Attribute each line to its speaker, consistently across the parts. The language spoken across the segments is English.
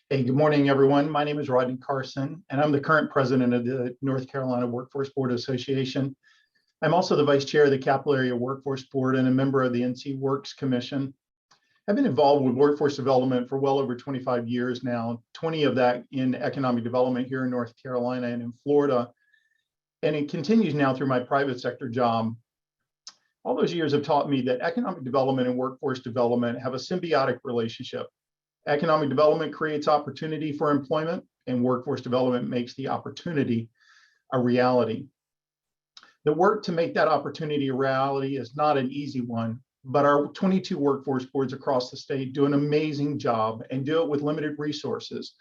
Speaker 1: Hey, good morning, everyone. My name is Rodney Carson, and I'm the current president of the North Carolina Workforce Board Association. I'm also the vice chair of the Capital Area Workforce Board and a member of the NC Works Commission. I've been involved with workforce development for well over 25 years now, 20 of that in economic development here in North Carolina and in Florida. And it continues now through my private sector job. All those years have taught me that economic development and workforce development have a symbiotic relationship. Economic development creates opportunity for employment, and workforce development makes the opportunity a reality. The work to make that opportunity a reality is not an easy one, but our 22 workforce boards across the state do an amazing job and do it with limited resources.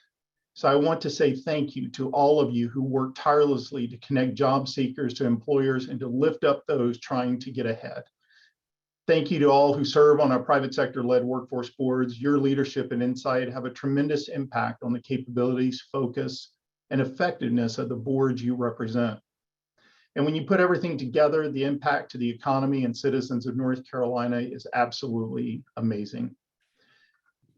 Speaker 1: So I want to say thank you to all of you who work tirelessly to connect job seekers to employers and to lift up those trying to get ahead. Thank you to all who serve on our private sector-led workforce boards. Your leadership and insight have a tremendous impact on the capabilities, focus, and effectiveness of the boards you represent. And when you put everything together, the impact to the economy and citizens of North Carolina is absolutely amazing.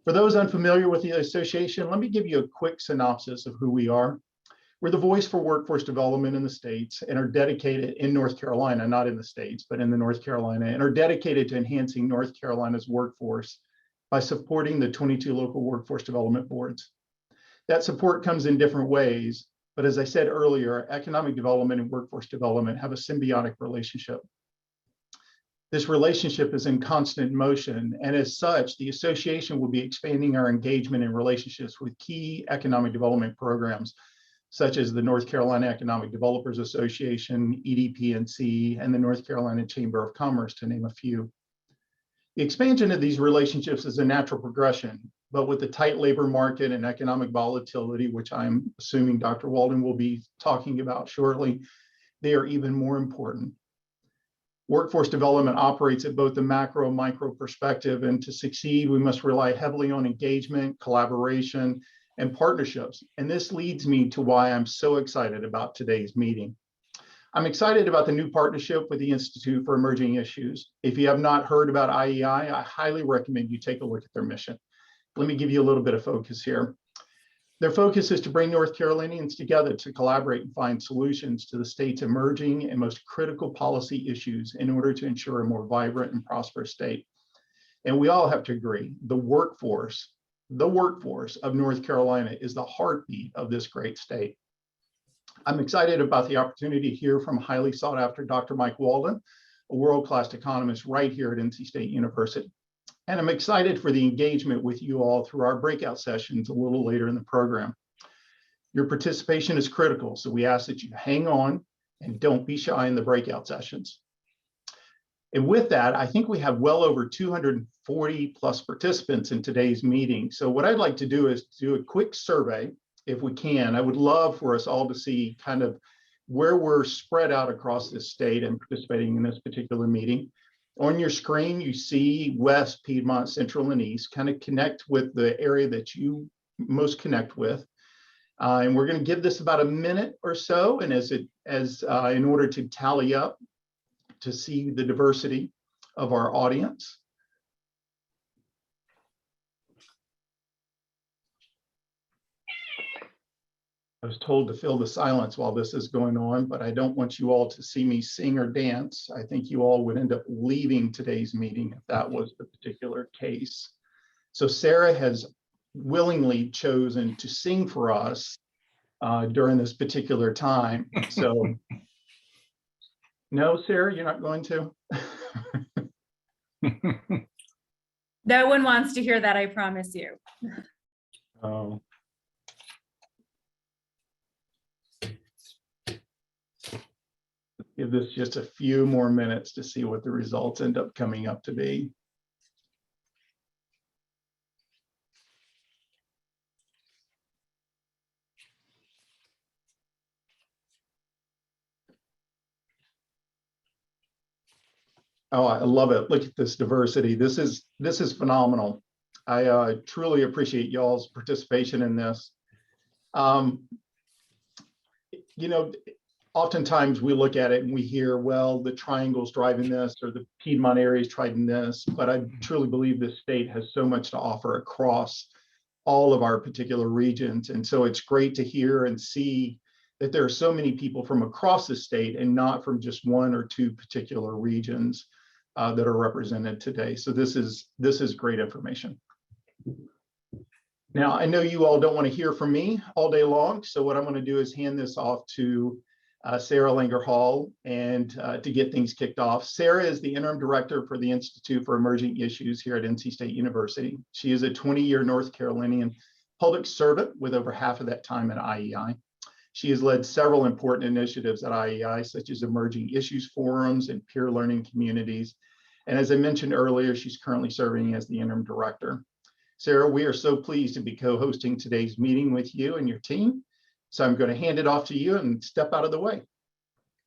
Speaker 1: For those unfamiliar with the association, let me give you a quick synopsis of who we are. We're the voice for workforce development in the states and are dedicated in North Carolina, not in the states, but in the North Carolina, and are dedicated to enhancing North Carolina's workforce by supporting the 22 local workforce development boards. That support comes in different ways, but as I said earlier, economic development and workforce development have a symbiotic relationship. This relationship is in constant motion, and as such, the association will be expanding our engagement and relationships with key economic development programs, such as the North Carolina Economic Developers Association, EDPNC, and the North Carolina Chamber of Commerce, to name a few. The expansion of these relationships is a natural progression, but with the tight labor market and economic volatility, which I'm assuming Dr. Walden will be talking about shortly, they are even more important. Workforce development operates at both the macro and micro perspective, and to succeed, we must rely heavily on engagement, collaboration, and partnerships. And this leads me to why I'm so excited about today's meeting. I'm excited about the new partnership with the Institute for Emerging Issues. If you have not heard about IEI, I highly recommend you take a look at their mission. Let me give you a little bit of focus here. Their focus is to bring North Carolinians together to collaborate and find solutions to the state's emerging and most critical policy issues in order to ensure a more vibrant and prosperous state. And we all have to agree, the workforce of North Carolina is the heartbeat of this great state. I'm excited about the opportunity to hear from highly sought after Dr. Mike Walden, a world-class economist right here at NC State University. And I'm excited for the engagement with you all through our breakout sessions a little later in the program. Your participation is critical, so we ask that you hang on and don't be shy in the breakout sessions. And with that, I think we have well over 240 plus participants in today's meeting. So what I'd like to do is do a quick survey, if we can. I would love for us all to see kind of where we're spread out across this state and participating in this particular meeting. On your screen, you see West, Piedmont, Central, and East. Kind of connect with the area that you most connect with. And we're going to give this about a minute or so, and in order to tally up to see the diversity of our audience. I was told to fill the silence while this is going on, but I don't want you all to see me sing or dance. I think you all would end up leaving today's meeting if that was the particular case. So Sarah has willingly chosen to sing for us during this particular time. So no, Sarah, you're not going to?
Speaker 2: No one wants to hear that, I promise you.
Speaker 1: Oh. Give this just a few more minutes to see what the results end up coming up to be. Oh, I love it. Look at this diversity. This is phenomenal. I truly appreciate y'all's participation in this. Um, you know, oftentimes we look at it and we hear, well, the triangle's driving this or the Piedmont area is driving this, but I truly believe this state has so much to offer across all of our particular regions. And so it's great to hear and see that there are so many people from across the state and not from just one or two particular regions that are represented today. So this is great information. Now, I know you all don't want to hear from me all day long. So what I'm going to do is hand this off to Sarah Langer Hall and to get things kicked off. Sarah is the interim director for the Institute for Emerging Issues here at NC State University. She is a 20-year North Carolinian public servant with over half of that time at IEI. She has led several important initiatives at IEI, such as emerging issues forums and peer learning communities. And as I mentioned earlier, she's currently serving as the interim director. Sarah, we are so pleased to be co-hosting today's meeting with you and your team. So I'm going to hand it off to you and step out of the way.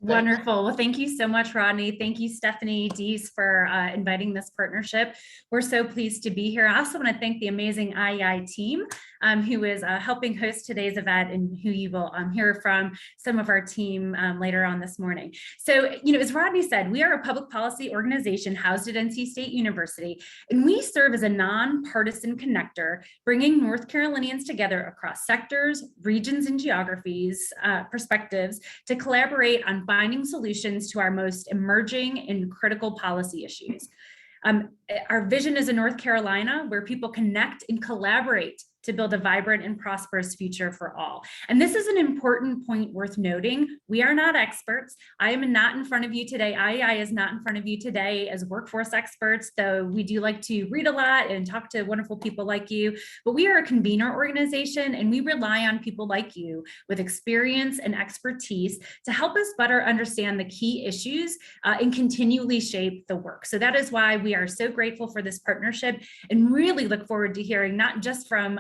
Speaker 1: Thanks.
Speaker 2: Wonderful. Well, thank you so much, Rodney. Thank you, Stephanie Dees, for inviting this partnership. We're so pleased to be here. I also want to thank the amazing IEI team who is helping host today's event and who you will hear from some of our team later on this morning. So, as Rodney said, we are a public policy organization housed at NC State University, and we serve as a nonpartisan connector, bringing North Carolinians together across sectors, regions, and geographies, perspectives to collaborate on finding solutions to our most emerging and critical policy issues. Our vision is a North Carolina where people connect and collaborate to build a vibrant and prosperous future for all. And this is an important point worth noting. We are not experts. I am not in front of you today. IEI is not in front of you today as workforce experts, though we do like to read a lot and talk to wonderful people like you. But we are a convener organization, and we rely on people like you with experience and expertise to help us better understand the key issues and continually shape the work. So that is why we are so grateful for this partnership and really look forward to hearing not just from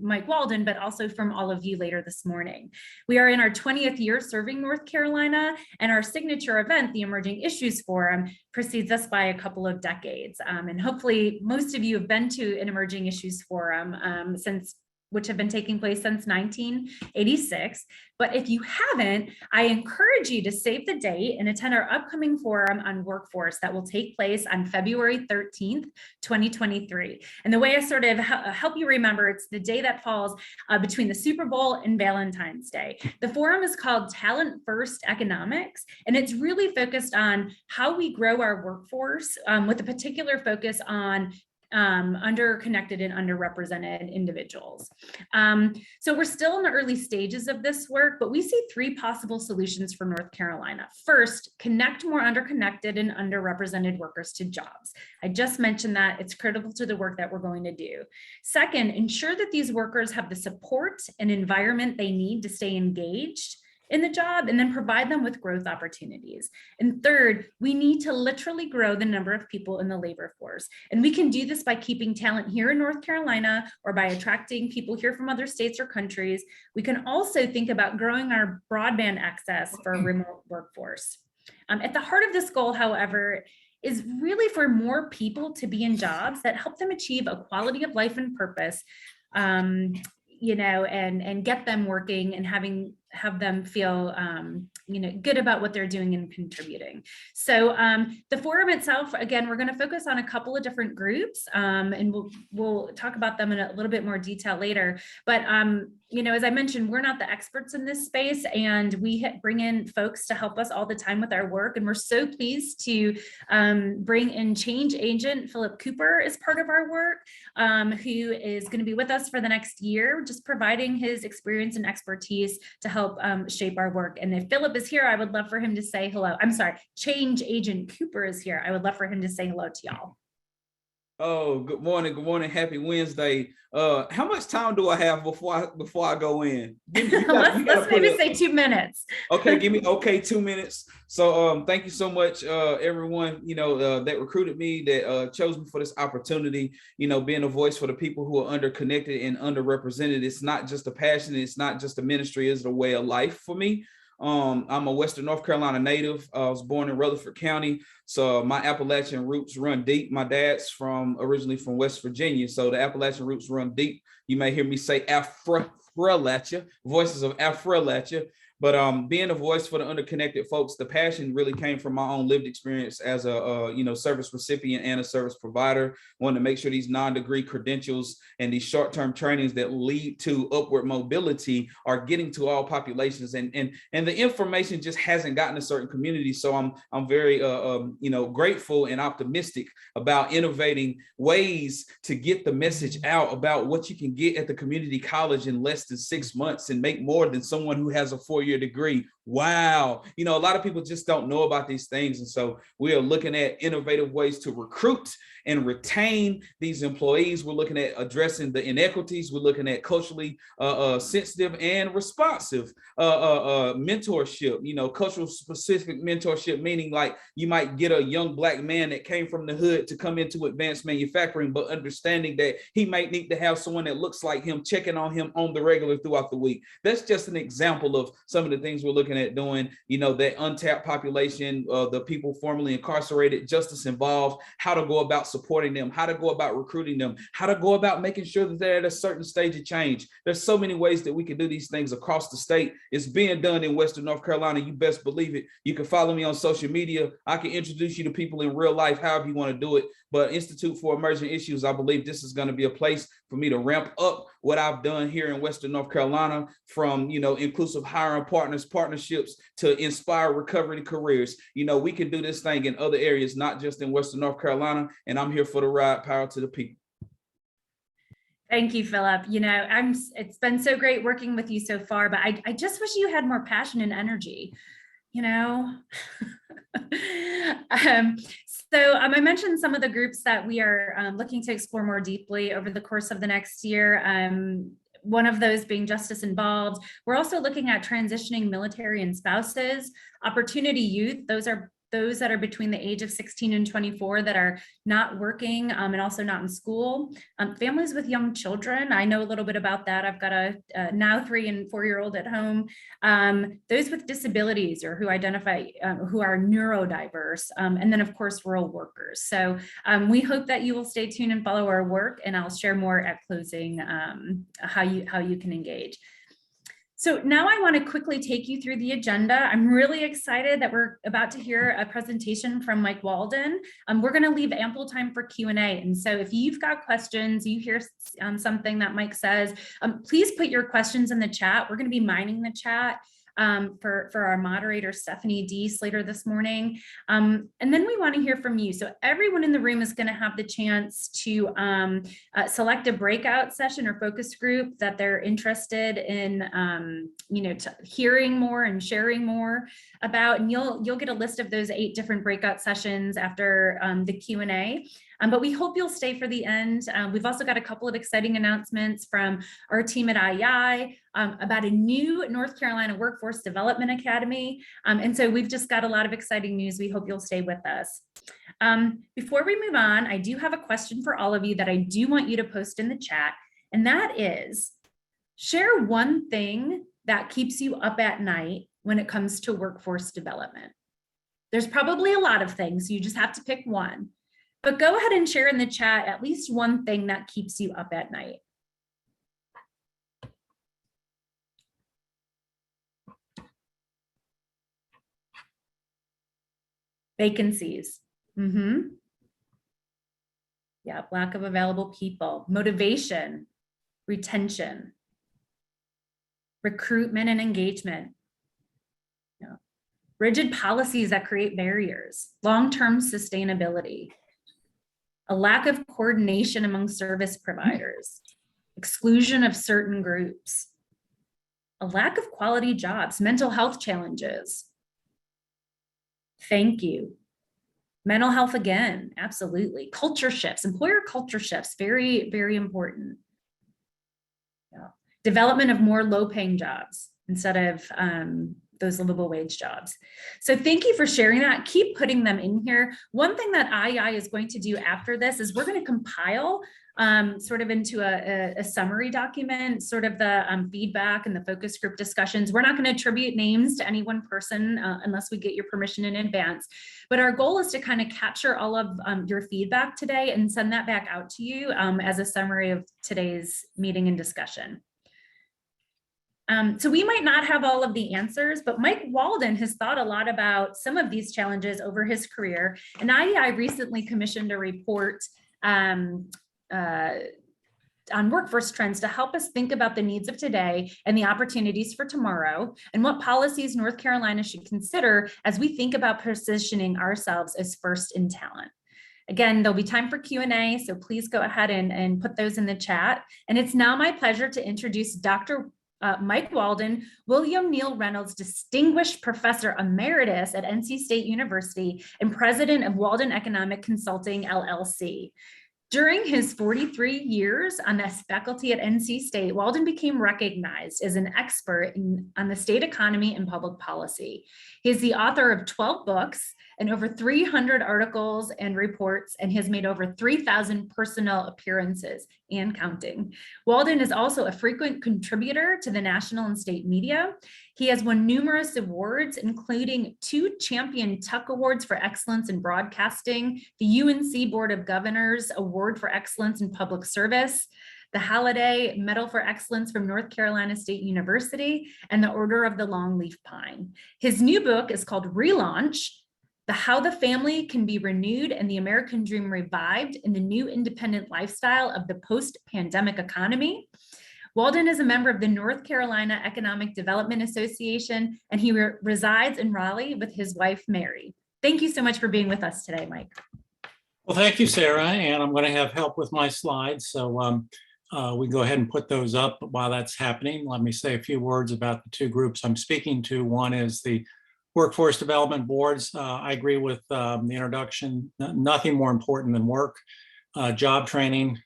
Speaker 2: Mike Walden, but also from all of you later this morning. We are in our 20th year serving North Carolina, and our signature event, the Emerging Issues Forum, precedes us by a couple of decades. And hopefully most of you have been to an Emerging Issues Forum which have been taking place since 1986. But if you haven't, I encourage you to save the date and attend our upcoming forum on workforce that will take place on February 13th, 2023. And the way I sort of help you remember, it's the day that falls between the Super Bowl and Valentine's Day. The forum is called Talent First Economics, and it's really focused on how we grow our workforce with a particular focus on underconnected and underrepresented individuals. So we're still in the early stages of this work, but we see three possible solutions for North Carolina. First, connect more underconnected and underrepresented workers to jobs. I just mentioned that it's critical to the work that we're going to do. Second, ensure that these workers have the support and environment they need to stay engaged in the job, and then provide them with growth opportunities. And third, we need to literally grow the number of people in the labor force. And we can do this by keeping talent here in North Carolina or by attracting people here from other states or countries. We can also think about growing our broadband access for a remote workforce. At the heart of this goal, however, is really for more people to be in jobs that help them achieve a quality of life and purpose, and get them working and have them feel good about what they're doing and contributing. So the forum itself, again, we're going to focus on a couple of different groups, and we'll talk about them in a little bit more detail later. But as I mentioned, we're not the experts in this space, and we bring in folks to help us all the time with our work. And we're so pleased to bring in change agent Philip Cooper as part of our work, who is going to be with us for the next year, just providing his experience and expertise to help shape our work. And if Philip is here, I would love for him to say hello. I'm sorry, change agent Cooper is here. I would love for him to say hello to y'all.
Speaker 3: Oh, good morning. Good morning. Happy Wednesday. How much time do I have before I go in?
Speaker 2: Let's maybe say 2 minutes.
Speaker 3: Okay, 2 minutes. So thank you so much, everyone, that recruited me, that chose me for this opportunity, being a voice for the people who are underconnected and underrepresented. It's not just a passion. It's not just a ministry. It's a way of life for me. I'm a Western North Carolina native. I was born in Rutherford County, so my Appalachian roots run deep. My dad's originally from West Virginia, so the Appalachian roots run deep. You may hear me say Afro-Appalachia, voices of Afro-Appalachia. But being a voice for the underconnected folks, the passion really came from my own lived experience as a service recipient and a service provider. Wanted to make sure these non-degree credentials and these short-term trainings that lead to upward mobility are getting to all populations, and the information just hasn't gotten to certain communities. So I'm very grateful and optimistic about innovating ways to get the message out about what you can get at the community college in less than 6 months and make more than someone who has a 4-year degree. Wow. A lot of people just don't know about these things. And so we are looking at innovative ways to recruit and retain these employees. We're looking at addressing the inequities. We're looking at culturally sensitive and responsive mentorship, cultural specific mentorship, meaning like you might get a young Black man that came from the hood to come into advanced manufacturing, but understanding that he might need to have someone that looks like him checking on him on the regular throughout the week. That's just an example of some of the things we're looking at doing, that untapped population, the people formerly incarcerated, justice involved, how to go about supporting them, how to go about recruiting them, how to go about making sure that they're at a certain stage of change. There's so many ways that we can do these things across the state. It's being done in Western North Carolina. You best believe it. You can follow me on social media. I can introduce you to people in real life, however you want to do it. But Institute for Emerging Issues, I believe this is going to be a place for me to ramp up what I've done here in Western North Carolina, from, inclusive hiring partnerships to inspire recovery careers. We can do this thing in other areas, not just in Western North Carolina. And I'm here for the ride. Power to the people.
Speaker 2: Thank you, Philip. It's been so great working with you so far, but I just wish you had more passion and energy, So I mentioned some of the groups that we are looking to explore more deeply over the course of the next year. One of those being justice involved. We're also looking at transitioning military and spouses, opportunity youth. Those are those that are between the age of 16 and 24 that are not working and also not in school. Families with young children, I know a little bit about that. I've got a now 3 and 4-year-old at home. Those with disabilities or who identify, who are neurodiverse, and then of course, rural workers. So we hope that you will stay tuned and follow our work, and I'll share more at closing how you can engage. So now I want to quickly take you through the agenda. I'm really excited that we're about to hear a presentation from Mike Walden. We're going to leave ample time for Q&A. And so if you've got questions, you hear something that Mike says, please put your questions in the chat. We're going to be mining the chat for our moderator, Stephanie D. Slater this morning. And then we want to hear from you. So everyone in the room is going to have the chance to select a breakout session or focus group that they're interested in, hearing more and sharing more about. And you'll get a list of those 8 different breakout sessions after the Q&A. But we hope you'll stay for the end. We've also got a couple of exciting announcements from our team at IEI about a new North Carolina Workforce Development Academy. And so we've just got a lot of exciting news. We hope you'll stay with us. Before we move on, I do have a question for all of you that I do want you to post in the chat. And that is, share one thing that keeps you up at night when it comes to workforce development. There's probably a lot of things. You just have to pick one. But go ahead and share in the chat at least one thing that keeps you up at night. Vacancies. Yeah, lack of available people. Motivation, retention, recruitment and engagement. Yeah. Rigid policies that create barriers, long-term sustainability. A lack of coordination among service providers, exclusion of certain groups, a lack of quality jobs, mental health challenges. Thank you. Mental health again, absolutely. Culture shifts, employer culture shifts, very, very important. Yeah. Development of more low-paying jobs instead of those livable wage jobs. So thank you for sharing that. Keep putting them in here. One thing that IEI is going to do after this is we're going to compile sort of into a summary document, sort of the feedback and the focus group discussions. We're not going to attribute names to any one person unless we get your permission in advance. But our goal is to kind of capture all of your feedback today and send that back out to you as a summary of today's meeting and discussion. So we might not have all of the answers, but Mike Walden has thought a lot about some of these challenges over his career. And IEI recently commissioned a report on workforce trends to help us think about the needs of today and the opportunities for tomorrow, and what policies North Carolina should consider as we think about positioning ourselves as first in talent. Again, there'll be time for Q&A, so please go ahead and put those in the chat. And it's now my pleasure to introduce Dr. Mike Walden, William Neal Reynolds Distinguished Professor Emeritus at NC State University and President of Walden Economic Consulting, LLC. During his 43 years on this faculty at NC State, Walden became recognized as an expert on the state economy and public policy. He is the author of 12 books and over 300 articles and reports, and has made over 3,000 personal appearances and counting. Walden is also a frequent contributor to the national and state media. He has won numerous awards, including 2 Champion Tuck Awards for Excellence in Broadcasting, the UNC Board of Governors Award for Excellence in Public Service, the Halliday Medal for Excellence from North Carolina State University, and the Order of the Longleaf Pine. His new book is called Relaunch: How the Family Can Be Renewed and the American Dream Revived in the New Independent Lifestyle of the Post-Pandemic Economy. Walden is a member of the North Carolina Economic Development Association, and he resides in Raleigh with his wife, Mary. Thank you so much for being with us today, Mike.
Speaker 4: Well, thank you, Sarah, and I'm going to have help with my slides, so we go ahead and put those up. But while that's happening, let me say a few words about the 2 groups I'm speaking to. One is the Workforce Development Boards. I agree with the introduction. Nothing more important than work, job training,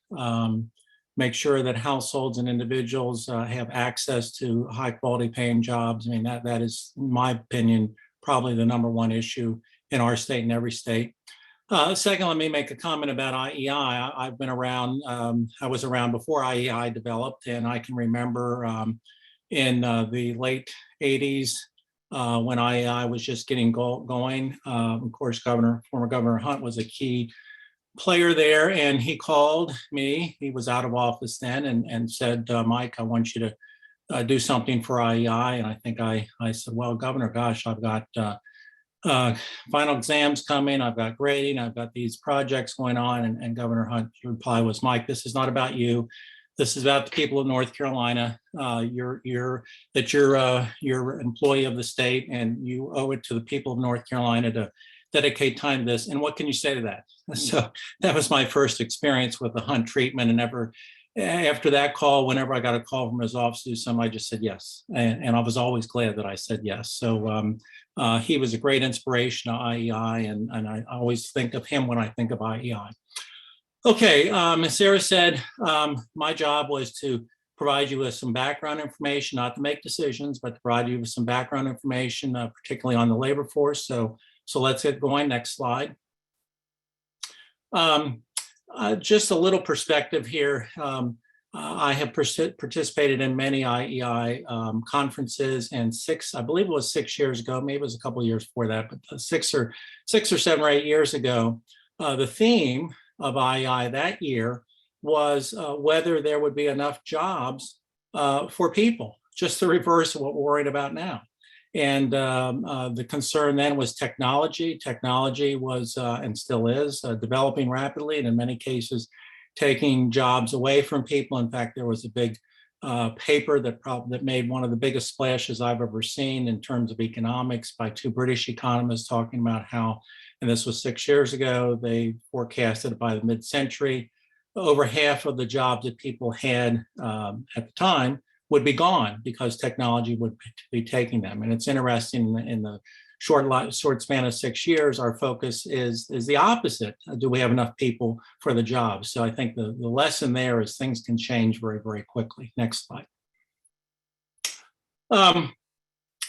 Speaker 4: make sure that households and individuals have access to high quality paying jobs. I mean, that is, in my opinion, probably the #1 issue in our state and every state. Second, let me make a comment about IEI. I've been around, I was around before IEI developed, and I can remember in the late 80s, when IEI was just getting going. Of course, former Governor Hunt was a key player there, and he called me. He was out of office then, and said, Mike, I want you to do something for IEI. And I think I said, well, Governor, gosh, I've got final exams coming, I've got grading, I've got these projects going on. And Governor Hunt's reply was, Mike, this is not about you. This is about the people of North Carolina. You're employee of the state, and you owe it to the people of North Carolina to dedicate time to this. And what can you say to that? So that was my first experience with the Hunt treatment. And after that call, whenever I got a call from his office to do something, I just said yes. And I was always glad that I said yes. So he was a great inspiration to IEI, and I always think of him when I think of IEI. Okay, as Sarah said, my job was to provide you with some background information, not to make decisions, but to provide you with some background information, particularly on the labor force. So let's get going. Next slide. Just a little perspective here. I have participated in many IEI conferences, and I believe it was 6 years ago, maybe it was a couple of years before that, but 6 or 7 or 8 years ago, the theme of IEI that year was whether there would be enough jobs for people, just the reverse of what we're worried about now. And the concern then was technology. Technology was and still is developing rapidly, and in many cases taking jobs away from people. In fact, there was a big paper that made one of the biggest splashes I've ever seen in terms of economics by 2 British economists talking about how, and this was 6 years ago, they forecasted by the mid-century, over half of the jobs that people had at the time would be gone because technology would be taking them. And it's interesting, in the short span of 6 years, our focus is the opposite. Do we have enough people for the job? So I think the lesson there is things can change very, very quickly. Next slide.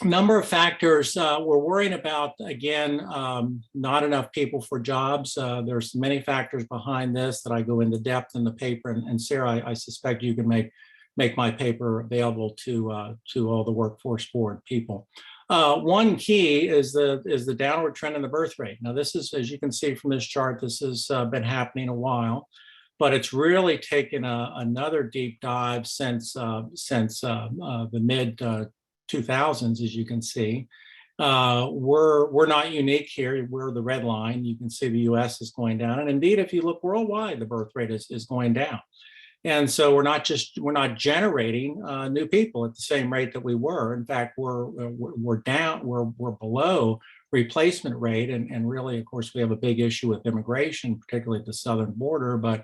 Speaker 4: Number of factors we're worrying about, again, not enough people for jobs. There's many factors behind this that I go into depth in the paper, and Sarah, I suspect you can make my paper available to all the workforce board people. One key is the downward trend in the birth rate. Now, this is, as you can see from this chart, this has been happening a while, but it's really taken another deep dive since the mid 2000s, as you can see. We're not unique here. We're the red line. You can see the US is going down. And indeed, if you look worldwide, the birth rate is going down. And so we're not generating new people at the same rate that we were. In fact, we're down, we're below replacement rate. And really, of course, we have a big issue with immigration, particularly at the southern border. But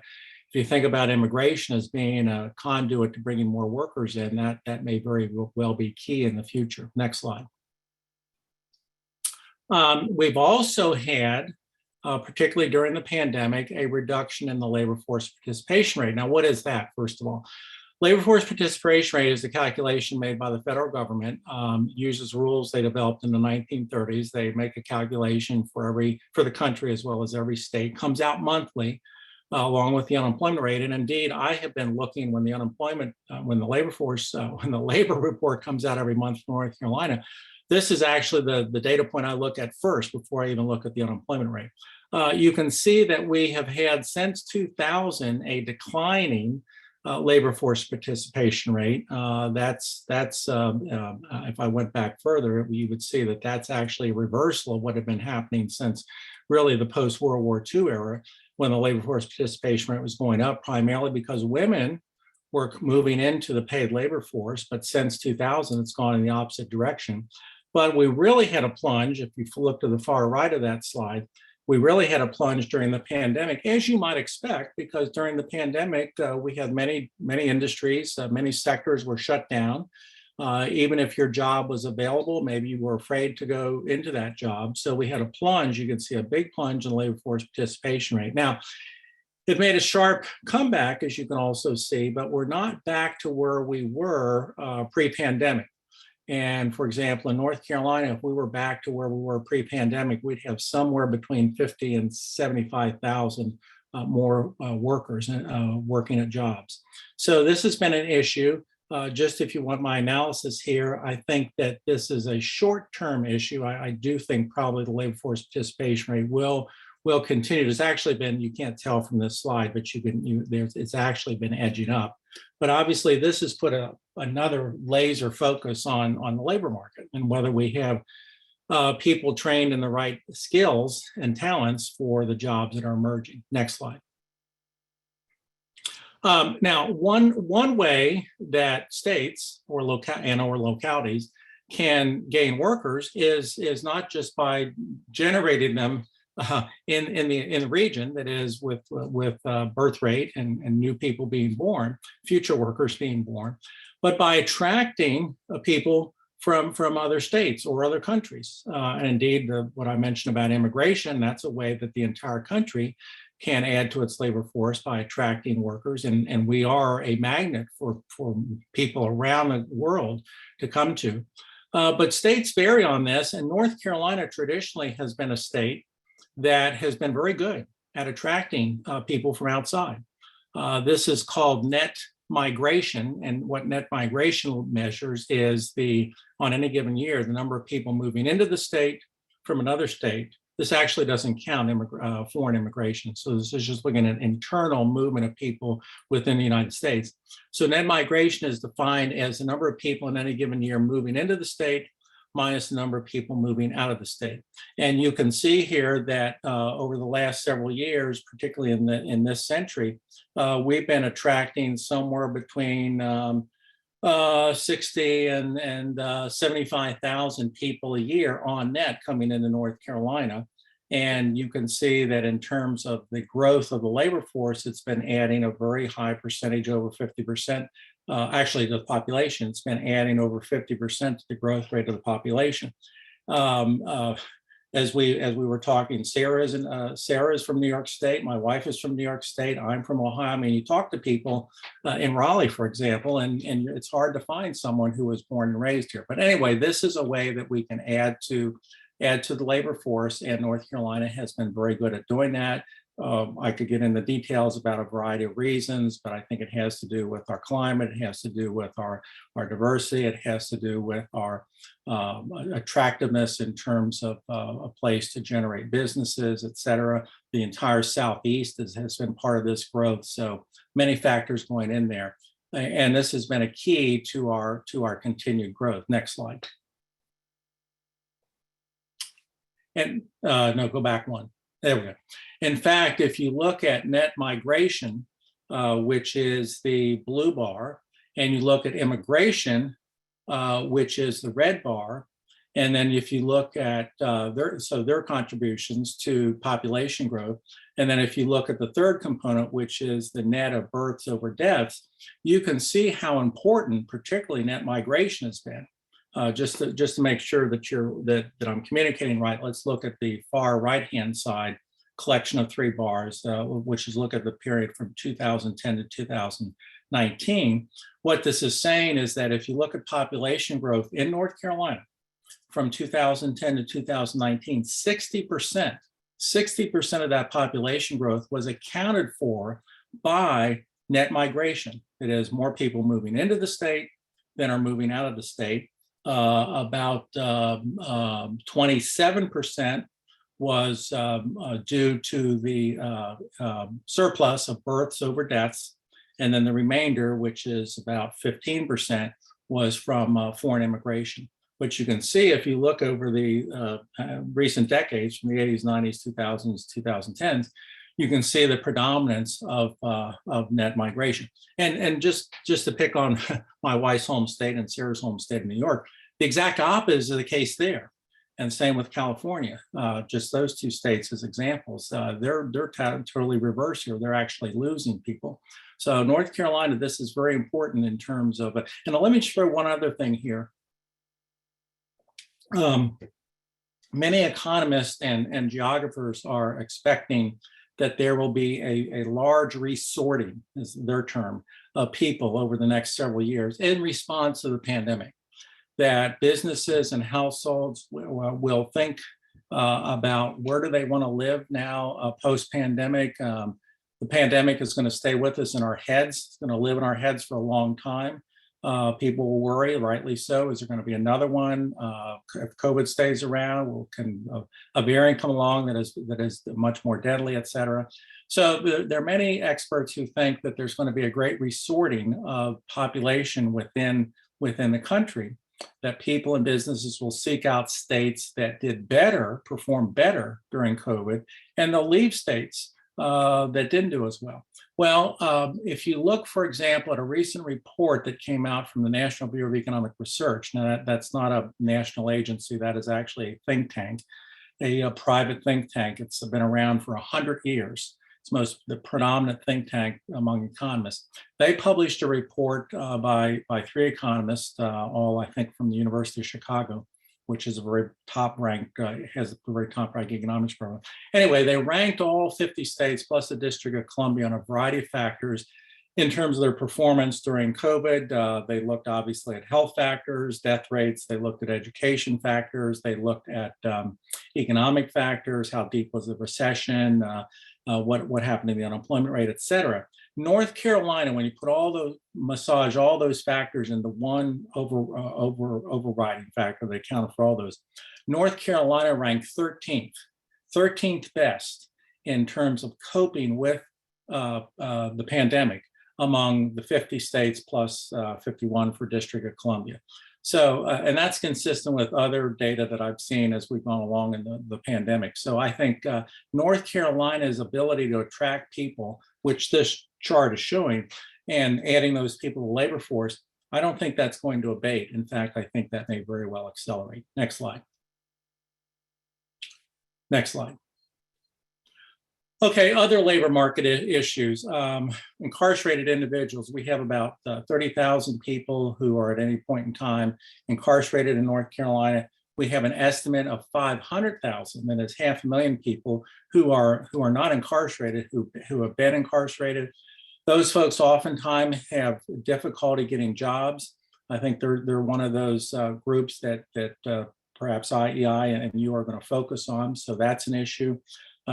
Speaker 4: if you think about immigration as being a conduit to bringing more workers in, that may very well be key in the future. Next slide. We've also had, particularly during the pandemic, a reduction in the labor force participation rate. Now, what is that, first of all? Labor force participation rate is the calculation made by the federal government, uses rules they developed in the 1930s. They make a calculation for the country as well as every state, comes out monthly, along with the unemployment rate. And indeed, I have been looking when the unemployment, when the labor report comes out every month from North Carolina. This is actually the data point I look at first before I even look at the unemployment rate. You can see that we have had since 2000 a declining labor force participation rate. If I went back further, you would see that that's actually a reversal of what had been happening since really the post-World War II era, when the labor force participation rate was going up, primarily because women were moving into the paid labor force. But since 2000, it's gone in the opposite direction. But we really had a plunge. If you look to the far right of that slide, we really had a plunge during the pandemic, as you might expect, because during the pandemic, we had many industries, many sectors were shut down. Even if your job was available, maybe you were afraid to go into that job. So we had a plunge. You can see a big plunge in the labor force participation rate. Now, it made a sharp comeback, as you can also see, but we're not back to where we were pre-pandemic. And for example, in North Carolina, if we were back to where we were pre-pandemic, we'd have somewhere between 50 and 75,000 more workers working at jobs. So this has been an issue. Just if you want my analysis here, I think that this is a short-term issue. I do think probably the labor force participation rate will continue. It's actually been, you can't tell from this slide, but it's actually been edging up. But obviously, this has put another laser focus on the labor market and whether we have people trained in the right skills and talents for the jobs that are emerging. Next slide. Now, one way that states or localities can gain workers is not just by generating them in the region, that is with birth rate and new people being born, future workers being born, but by attracting people from other states or other countries. And indeed, what I mentioned about immigration, that's a way that the entire country can add to its labor force by attracting workers. And we are a magnet for people around the world to come to. But states vary on this, and North Carolina traditionally has been a state that has been very good at attracting people from outside. This is called net migration, and what net migration measures is on any given year, the number of people moving into the state from another state. This actually doesn't count foreign immigration. So this is just looking at internal movement of people within the United States. So net migration is defined as the number of people in any given year moving into the state minus the number of people moving out of the state. And you can see here that over the last several years, particularly in this century, we've been attracting somewhere between 60 and 75,000 people a year on net coming into North Carolina. And you can see that in terms of the growth of the labor force, it's been adding a very high percentage, over 50%. Actually, the population, it's been adding over 50% to the growth rate of the population. as we were talking, Sarah is from New York State. My wife is from New York State. I'm from Ohio. I mean, you talk to people in Raleigh, for example, and it's hard to find someone who was born and raised here. But anyway, this is a way that we can add to the labor force, and North Carolina has been very good at doing that. I could get into details about a variety of reasons, but I think it has to do with our climate. It has to do with our diversity. It has to do with our attractiveness in terms of a place to generate businesses, et cetera. The entire Southeast has been part of this growth. So many factors going in there. And this has been a key to our continued growth. Next slide. And no, go back one. There we go. In fact, if you look at net migration, which is the blue bar, and you look at immigration, which is the red bar, and then if you look at their contributions to population growth, and then if you look at the third component, which is the net of births over deaths, you can see how important, particularly net migration has been. Just to make sure that I'm communicating right, let's look at the far right-hand side collection of three bars, which is look at the period from 2010 to 2019. What this is saying is that if you look at population growth in North Carolina from 2010 to 2019, 60% of that population growth was accounted for by net migration. It is more people moving into the state than are moving out of the state. About 27% was due to the surplus of births over deaths. And then the remainder, which is about 15%, was from foreign immigration. But you can see if you look over the recent decades, from the 80s, 90s, 2000s, 2010s, you can see the predominance of net migration. And just to pick on my wife's home state and Sarah's home state of New York, the exact opposite is the case there. And same with California, just those two states as examples. They're totally reverse here. They're actually losing people. So North Carolina, this is very important in terms of, and let me just throw one other thing here. Many economists and geographers are expecting that there will be a large resorting, is their term, of people over the next several years in response to the pandemic. That businesses and households will think about where do they want to live now post-pandemic. The pandemic is going to stay with us in our heads. It's going to live in our heads for a long time. People will worry, rightly so. Is there going to be another one? If COVID stays around, can a variant come along that is much more deadly, et cetera? So there are many experts who think that there's going to be a great resorting of population within the country, that people and businesses will seek out states that did better, performed better during COVID, and they'll leave states that didn't do as well. Well, if you look, for example, at a recent report that came out from the National Bureau of Economic Research, now that's not a national agency, that is actually a think tank, a private think tank. It's been around for 100 years. It's the predominant think tank among economists. They published a report by three economists, all I think from the University of Chicago, which is a very top-ranked, has a very top-ranked economics program. Anyway, they ranked all 50 states plus the District of Columbia on a variety of factors in terms of their performance during COVID. They looked obviously at health factors, death rates. They looked at education factors. They looked at economic factors, how deep was the recession, what happened to the unemployment rate, et cetera. North Carolina, when you put massage all those factors into one overriding factor that accounted for all those, North Carolina ranked 13th best in terms of coping with the pandemic among the 50 states plus 51 for District of Columbia. So, and that's consistent with other data that I've seen as we've gone along in the pandemic. So I think North Carolina's ability to attract people, which this chart is showing, and adding those people to the labor force, I don't think that's going to abate. In fact, I think that may very well accelerate. Next slide. Next slide. Okay, other labor market issues. Incarcerated individuals. We have about 30,000 people who are at any point in time incarcerated in North Carolina. We have an estimate of 500,000, that is 500,000 people who are not incarcerated, who have been incarcerated. Those folks oftentimes have difficulty getting jobs. I think they're one of those groups that perhaps IEI and you are going to focus on. So that's an issue.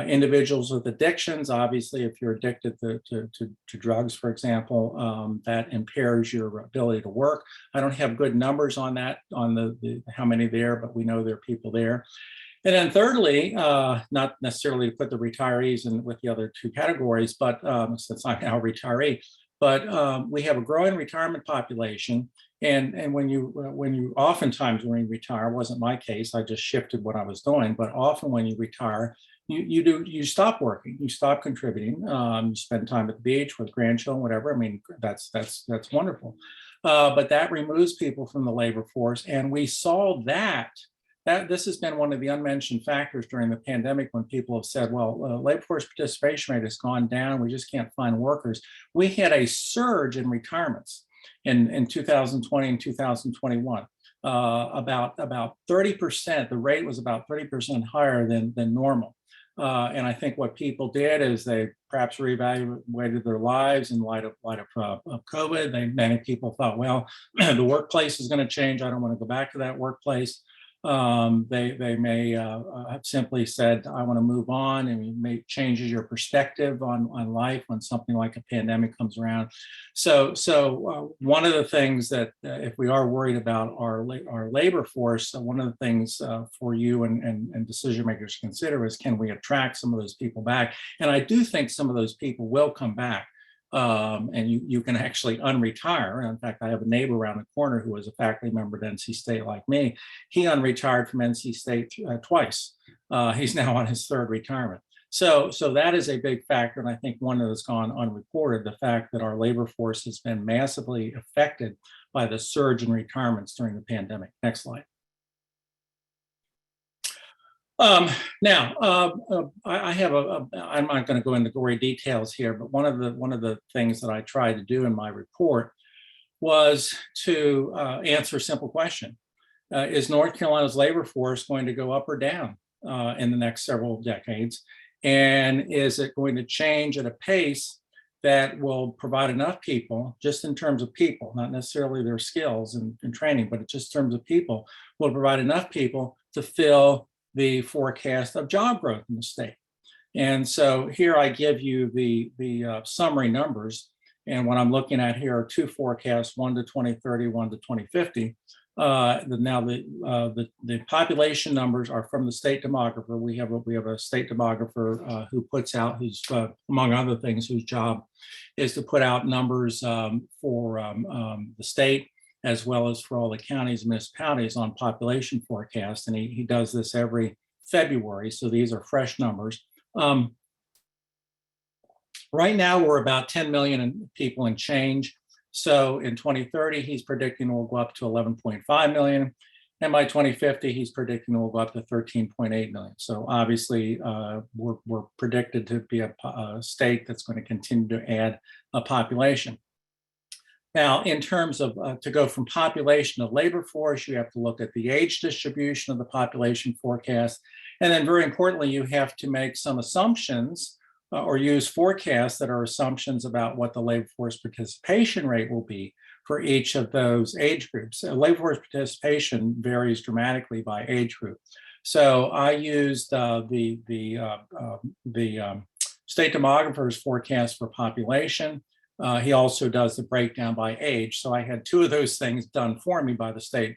Speaker 4: Individuals with addictions, obviously, if you're addicted to drugs, for example, that impairs your ability to work. I don't have good numbers on that, on the how many there, but we know there are people there. And then thirdly, not necessarily to put the retirees in with the other two categories, but since I'm now a retiree, but we have a growing retirement population. And when you oftentimes when you retire, wasn't my case, I just shifted what I was doing, but often when you retire, you stop working, you stop contributing, you spend time at the beach with grandchildren, whatever. I mean, that's wonderful. But that removes people from the labor force. And we saw that this has been one of the unmentioned factors during the pandemic when people have said, well, labor force participation rate has gone down, we just can't find workers. We had a surge in retirements in 2020 and 2021. About 30%, the rate was about 30% higher than normal. And I think what people did is they perhaps reevaluated their lives in light of COVID. Many people thought, well, the workplace is going to change. I don't want to go back to that workplace. They may have simply said, I want to move on, and it may changes your perspective on life when something like a pandemic comes around. So one of the things that if we are worried about our labor force, one of the things for you and decision makers to consider is, can we attract some of those people back? And I do think some of those people will come back. And you can actually unretire. In fact, I have a neighbor around the corner who was a faculty member at NC State like me. He unretired from NC State twice. He's now on his third retirement. So that is a big factor. And I think one that has gone unreported, the fact that our labor force has been massively affected by the surge in retirements during the pandemic. Next slide. Now, I have I'm not going to go into gory details here, but one of the things that I tried to do in my report was to answer a simple question. Is North Carolina's labor force going to go up or down in the next several decades? And is it going to change at a pace that will provide enough people, just in terms of people, not necessarily their skills and training, but just in terms of people, will provide enough people to fill the forecast of job growth in the state? And so here I give you the summary numbers. And what I'm looking at here are two forecasts, one to 2030, one to 2050. Now the population numbers are from the state demographer. We have a state demographer who puts out, who's among other things, whose job is to put out numbers for the state, as well as for all the counties and municipalities on population forecasts. And he does this every February. So these are fresh numbers. Right now, we're about 10 million people and change. So in 2030, he's predicting we'll go up to 11.5 million. And by 2050, he's predicting we'll go up to 13.8 million. So obviously, we're predicted to be a state that's going to continue to add a population. Now, in terms of to go from population to labor force, you have to look at the age distribution of the population forecast. And then very importantly, you have to make some assumptions or use forecasts that are assumptions about what the labor force participation rate will be for each of those age groups. Labor force participation varies dramatically by age group. So I used the state demographer's forecast for population. He also does the breakdown by age. So I had two of those things done for me by the state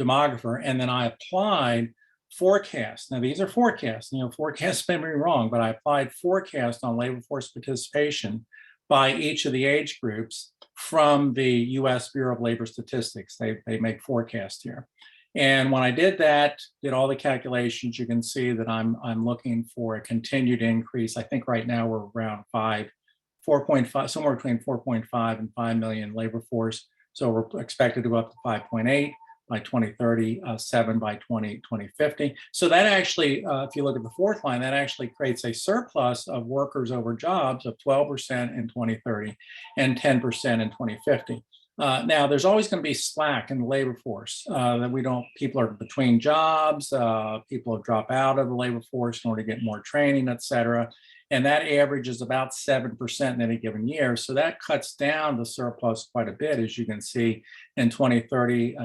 Speaker 4: demographer, and then I applied forecasts. Now these are forecasts, forecasts may be wrong, but I applied forecast on labor force participation by each of the age groups from the US Bureau of Labor Statistics. They make forecasts here. And when I did that, did all the calculations, you can see that I'm looking for a continued increase. I think right now we're around 4.5, somewhere between 4.5 and 5 million labor force. So we're expected to go up to 5.8 by 2030, 7 by 2050. So that actually, if you look at the fourth line, that actually creates a surplus of workers over jobs of 12% in 2030 and 10% in 2050. Now, there's always going to be slack in the labor force that people are between jobs, people have dropped out of the labor force in order to get more training, et cetera. And that average is about 7% in any given year. So that cuts down the surplus quite a bit, as you can see in 2030,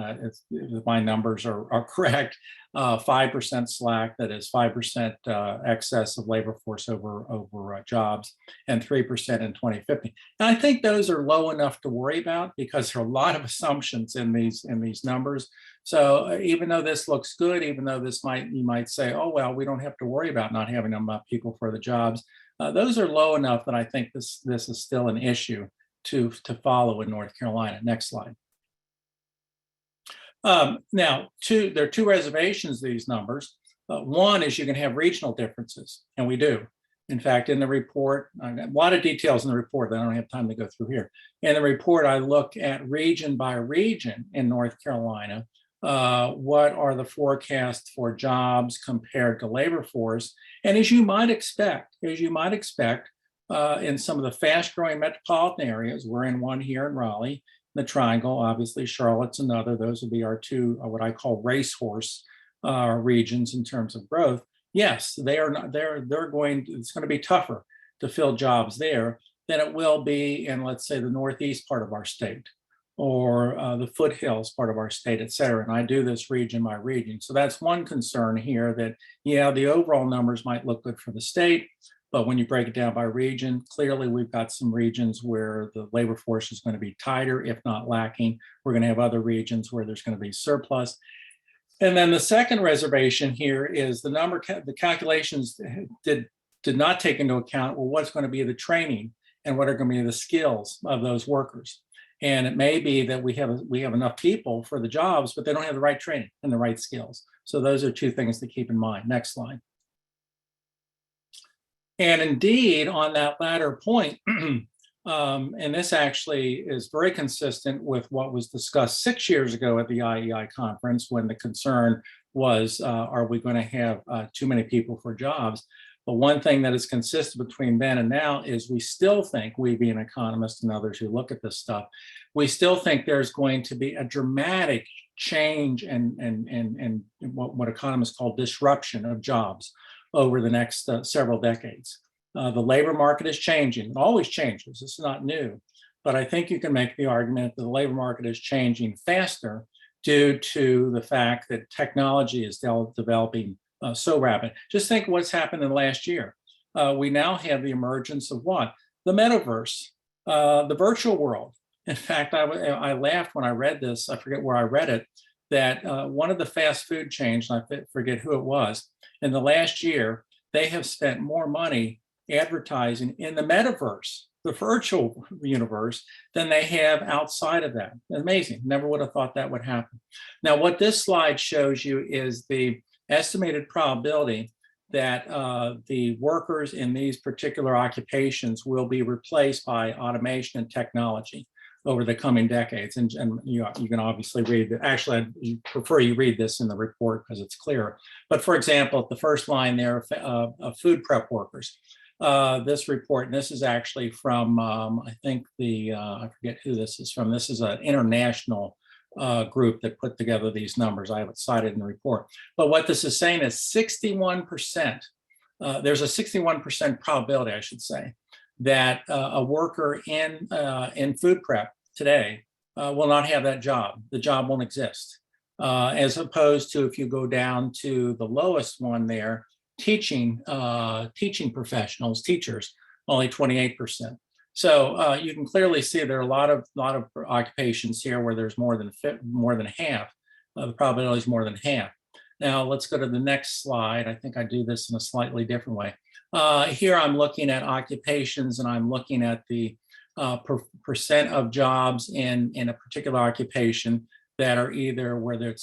Speaker 4: if my numbers are correct, 5% slack, that is 5% excess of labor force over jobs, and 3% in 2050. And I think those are low enough to worry about because there are a lot of assumptions in these numbers. So even though this looks good, even though you might say, oh, well, we don't have to worry about not having enough people for the jobs. Those are low enough that I think this is still an issue to follow in North Carolina. Next slide. Now, there are two reservations to these numbers. One is you can have regional differences, and we do. In fact, in the report, I got a lot of details in the report that I don't have time to go through here. In the report, I look at region by region in North Carolina. What are the forecasts for jobs compared to labor force? And as you might expect, in some of the fast growing metropolitan areas, we're in one here in Raleigh, the Triangle, obviously Charlotte's another. Those would be our two, what I call racehorse regions in terms of growth. Yes, it's going to be tougher to fill jobs there than it will be in, let's say, the northeast part of our state, or the foothills part of our state, et cetera. And I do this region by region. So that's one concern here, that, yeah, the overall numbers might look good for the state, but when you break it down by region, clearly we've got some regions where the labor force is going to be tighter, if not lacking. We're going to have other regions where there's going to be surplus. And then the second reservation here is the calculations did not take into account, well, what's going to be the training and what are going to be the skills of those workers. And it may be that we have enough people for the jobs, but they don't have the right training and the right skills. So those are two things to keep in mind. Next slide. And indeed, on that latter point, and this actually is very consistent with what was discussed 6 years ago at the IEI conference, when the concern was, are we going to have too many people for jobs? But one thing that is consistent between then and now is we still think, we being economists and others who look at this stuff, we still think there's going to be a dramatic change and what economists call disruption of jobs over the next several decades. The labor market is changing. It always changes. It's not new. But I think you can make the argument that the labor market is changing faster due to the fact that technology is developing so rapid. Just think what's happened in the last year. We now have the emergence of what? The metaverse, the virtual world. In fact, I laughed when I read this. I forget where I read it, that one of the fast food chains, I forget who it was, in the last year, they have spent more money advertising in the metaverse, the virtual universe, than they have outside of that. Amazing. Never would have thought that would happen. Now, what this slide shows you is the estimated probability that the workers in these particular occupations will be replaced by automation and technology over the coming decades. And you can obviously read that. Actually, I prefer you read this in the report because it's clearer. But for example, the first line there, food prep workers. This report, and this is actually from, I think I forget who this is from. This is an international group that put together these numbers. I have it cited in the report. But what this is saying is 61%, there's a 61% probability, I should say, that a worker in food prep today will not have that job. The job won't exist. As opposed to if you go down to the lowest one there, teaching professionals, teachers, only 28%. So you can clearly see there are a lot of occupations here where there's more than half. The probability is more than half. Now let's go to the next slide. I think I do this in a slightly different way. Here I'm looking at occupations, and I'm looking at the percent of jobs in a particular occupation that are either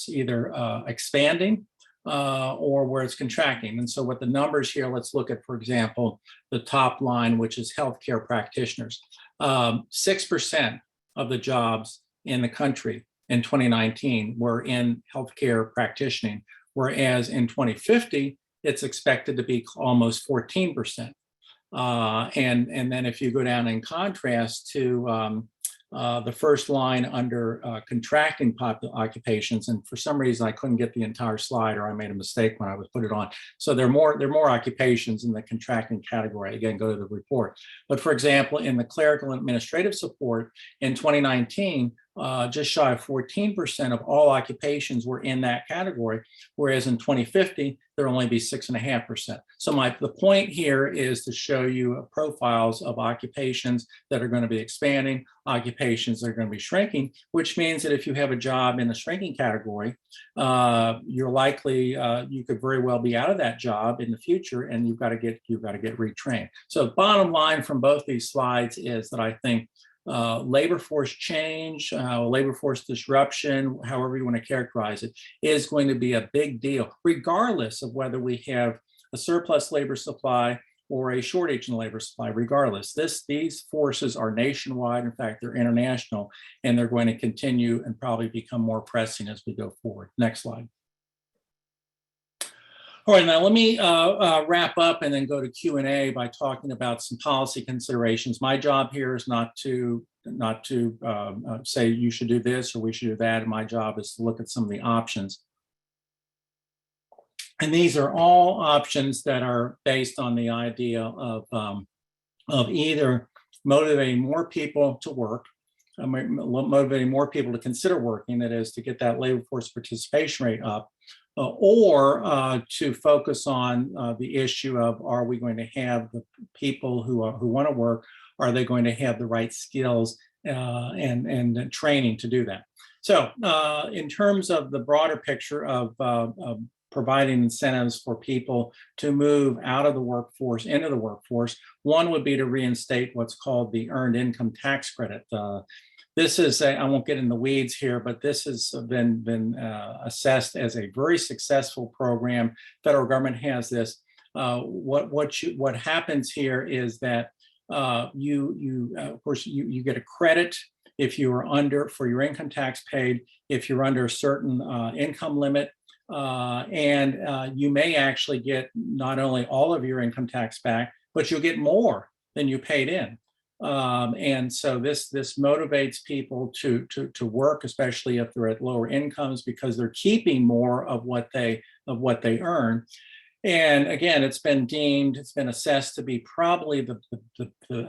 Speaker 4: expanding or where it's contracting. And so what the numbers here, let's look at, for example, the top line, which is healthcare practitioners. 6% of the jobs in the country in 2019 were in healthcare practicing, whereas in 2050, it's expected to be almost 14%. And then if you go down in contrast to the first line under contracting occupations, and for some reason I couldn't get the entire slide, or I made a mistake when I was put it on. So there are more occupations in the contracting category. Again, go to the report. But for example, in the clerical and administrative support in 2019, just shy of 14% of all occupations were in that category, whereas in 2050, there'll only be 6.5%. So the point here is to show you profiles of occupations that are going to be expanding, occupations that are going to be shrinking, which means that if you have a job in the shrinking category, you're likely, you could very well be out of that job in the future, and you've got to get retrained. So bottom line from both these slides is that I think labor force change, labor force disruption, however you want to characterize it, is going to be a big deal, regardless of whether we have a surplus labor supply or a shortage in labor supply. Regardless, these forces are nationwide. In fact, they're international, and they're going to continue and probably become more pressing as we go forward. Next slide. All right, now let me wrap up and then go to Q&A by talking about some policy considerations. My job here is not to say you should do this or we should do that. And my job is to look at some of the options. And these are all options that are based on the idea of either motivating more people to work, motivating more people to consider working, that is, to get that labor force participation rate up, or to focus on the issue of, are we going to have the people who want to work, are they going to have the right skills and training to do that? So in terms of the broader picture of providing incentives for people to move out of the workforce into the workforce, one would be to reinstate what's called the Earned Income Tax Credit. This is, I won't get in the weeds here, but this has been assessed as a very successful program. Federal government has this. What happens here is that of course, you get a credit if you are under, for your income tax paid, if you're under a certain income limit, and you may actually get not only all of your income tax back, but you'll get more than you paid in. And so this motivates people to work, especially if they're at lower incomes, because they're keeping more of what they earn. And again, it's been assessed to be probably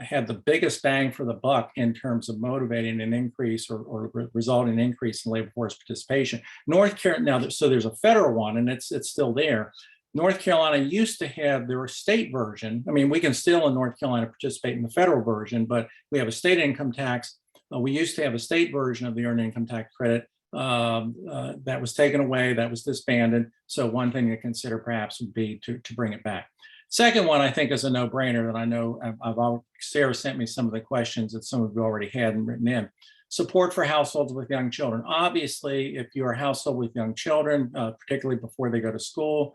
Speaker 4: had the biggest bang for the buck in terms of motivating an increase or resulting in an increase in labor force participation. North Carolina, now, so there's a federal one, and it's still there. North Carolina used to have their state version. I mean, we can still in North Carolina participate in the federal version, but we have a state income tax. We used to have a state version of the Earned Income Tax Credit that was taken away, that was disbanded. So one thing to consider perhaps would be to bring it back. Second one, I think, is a no-brainer that I know Sarah sent me some of the questions that some of you already had and written in. Support for households with young children. Obviously, if you're a household with young children, particularly before they go to school,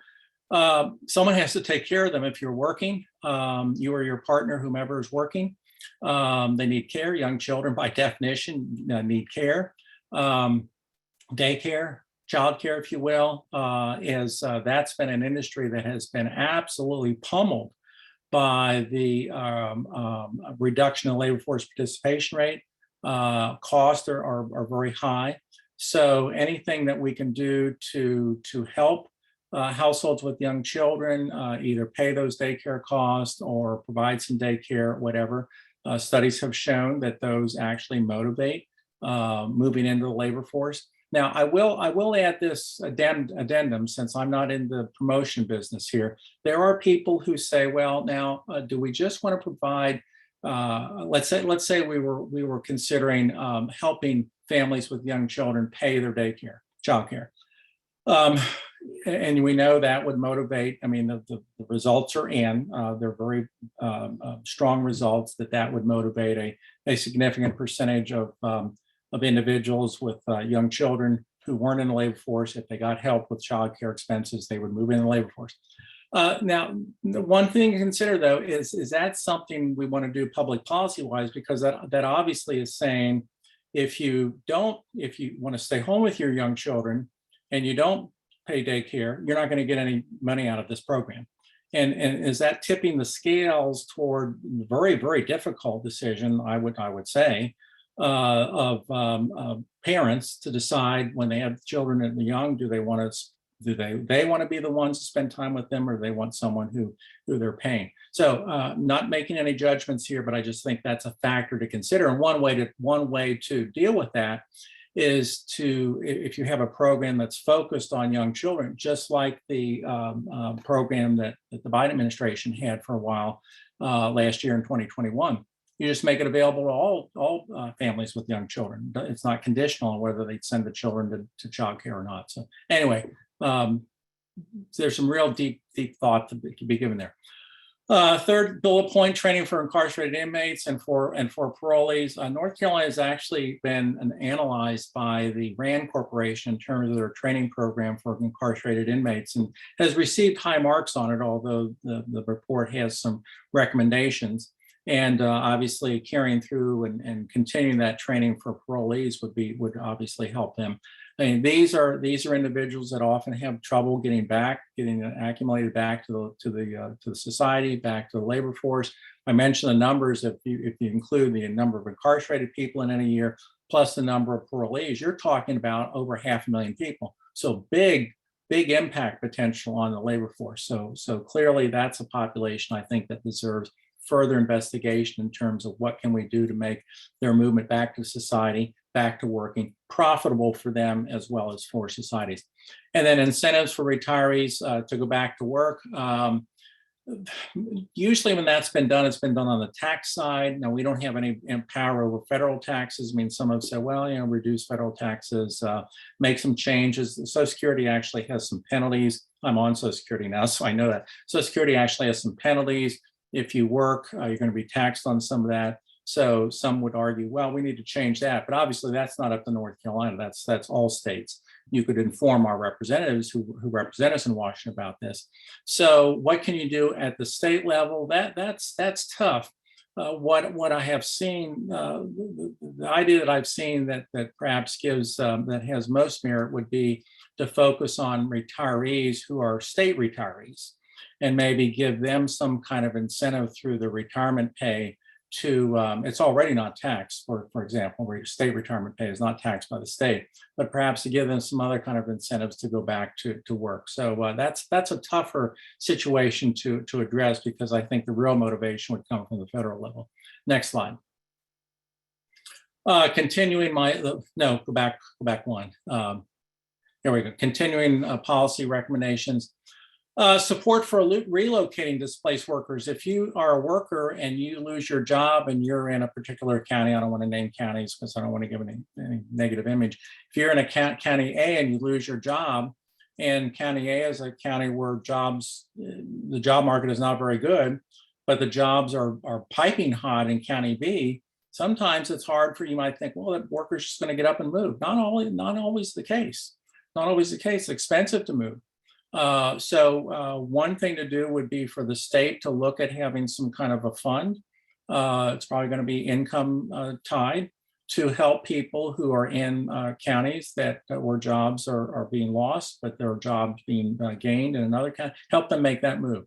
Speaker 4: someone has to take care of them. If you're working, you or your partner, whomever is working, they need care. Young children, by definition, need care. Daycare, childcare, if you will, that's been an industry that has been absolutely pummeled by the reduction in labor force participation rate. Costs are very high. So anything that we can do to help households with young children, either pay those daycare costs or provide some daycare, whatever. Studies have shown that those actually motivate moving into the labor force. Now, I will add this addendum, since I'm not in the promotion business here. There are people who say, well, now, do we just want to provide? Let's say we were considering helping families with young children pay their daycare, childcare. And we know that would motivate. I mean, the results are in. They're very strong results that would motivate a significant percentage of individuals with young children who weren't in the labor force. If they got help with child care expenses, they would move in the labor force. Now, the one thing to consider, though, is that something we want to do public policy-wise, because that obviously is saying, if you want to stay home with your young children and you don't pay daycare, you're not going to get any money out of this program. And is that tipping the scales toward very, very difficult decision, I would say, parents to decide when they have children and young, do they want to be the ones to spend time with them, or do they want someone who they're paying? So not making any judgments here, but I just think that's a factor to consider. And one way to deal with that is if you have a program that's focused on young children, just like the program that the Biden administration had for a while last year in 2021. You just make it available to all families with young children. It's not conditional on whether they send the children to childcare or not. So anyway, there's some real deep thought to be given there. Third bullet point: training for incarcerated inmates and for parolees. North Carolina has actually been analyzed by the RAND Corporation in terms of their training program for incarcerated inmates, and has received high marks on it, although the report has some recommendations. And obviously carrying through and continuing that training for parolees would obviously help them. I mean, these are individuals that often have trouble getting accumulated back to the society, back to the labor force. I mentioned the numbers. If you include the number of incarcerated people in any year plus the number of parolees, you're talking about over 500,000 people. So big impact potential on the labor force. So clearly that's a population I think that deserves further investigation in terms of what can we do to make their movement back to society, back to working, profitable for them as well as for societies. And then incentives for retirees to go back to work. Usually when that's been done, it's been done on the tax side. Now, we don't have any power over federal taxes. I mean, some have said, well, reduce federal taxes, make some changes. Social Security actually has some penalties. I'm on Social Security now, so I know that. Social Security actually has some penalties. If you work, you're going to be taxed on some of that. So some would argue, well, we need to change that. But obviously, that's not up to North Carolina. That's all states. You could inform our representatives who represent us in Washington about this. So what can you do at the state level? That's tough. What I have seen, the idea that I've seen that perhaps gives that has most merit would be to focus on retirees who are state retirees, and maybe give them some kind of incentive through the retirement pay to, it's already not taxed, for example, where state retirement pay is not taxed by the state, but perhaps to give them some other kind of incentives to go back to work. So that's a tougher situation to address, because I think the real motivation would come from the federal level. Next slide. Continuing go back one. Here we go. Continuing policy recommendations. Support for relocating displaced workers. If you are a worker and you lose your job and you're in a particular county, I don't want to name counties because I don't want to give any negative image. If you're in a county A and you lose your job, and county A is a county where the job market is not very good, but the jobs are piping hot in county B, sometimes it's hard for, you might think, well, that worker's just going to get up and move. Not always the case. Not always the case. It's expensive to move. So one thing to do would be for the state to look at having some kind of a fund. It's probably going to be income tied to help people who are in counties where jobs are being lost, but there are jobs being gained in another county, help them make that move.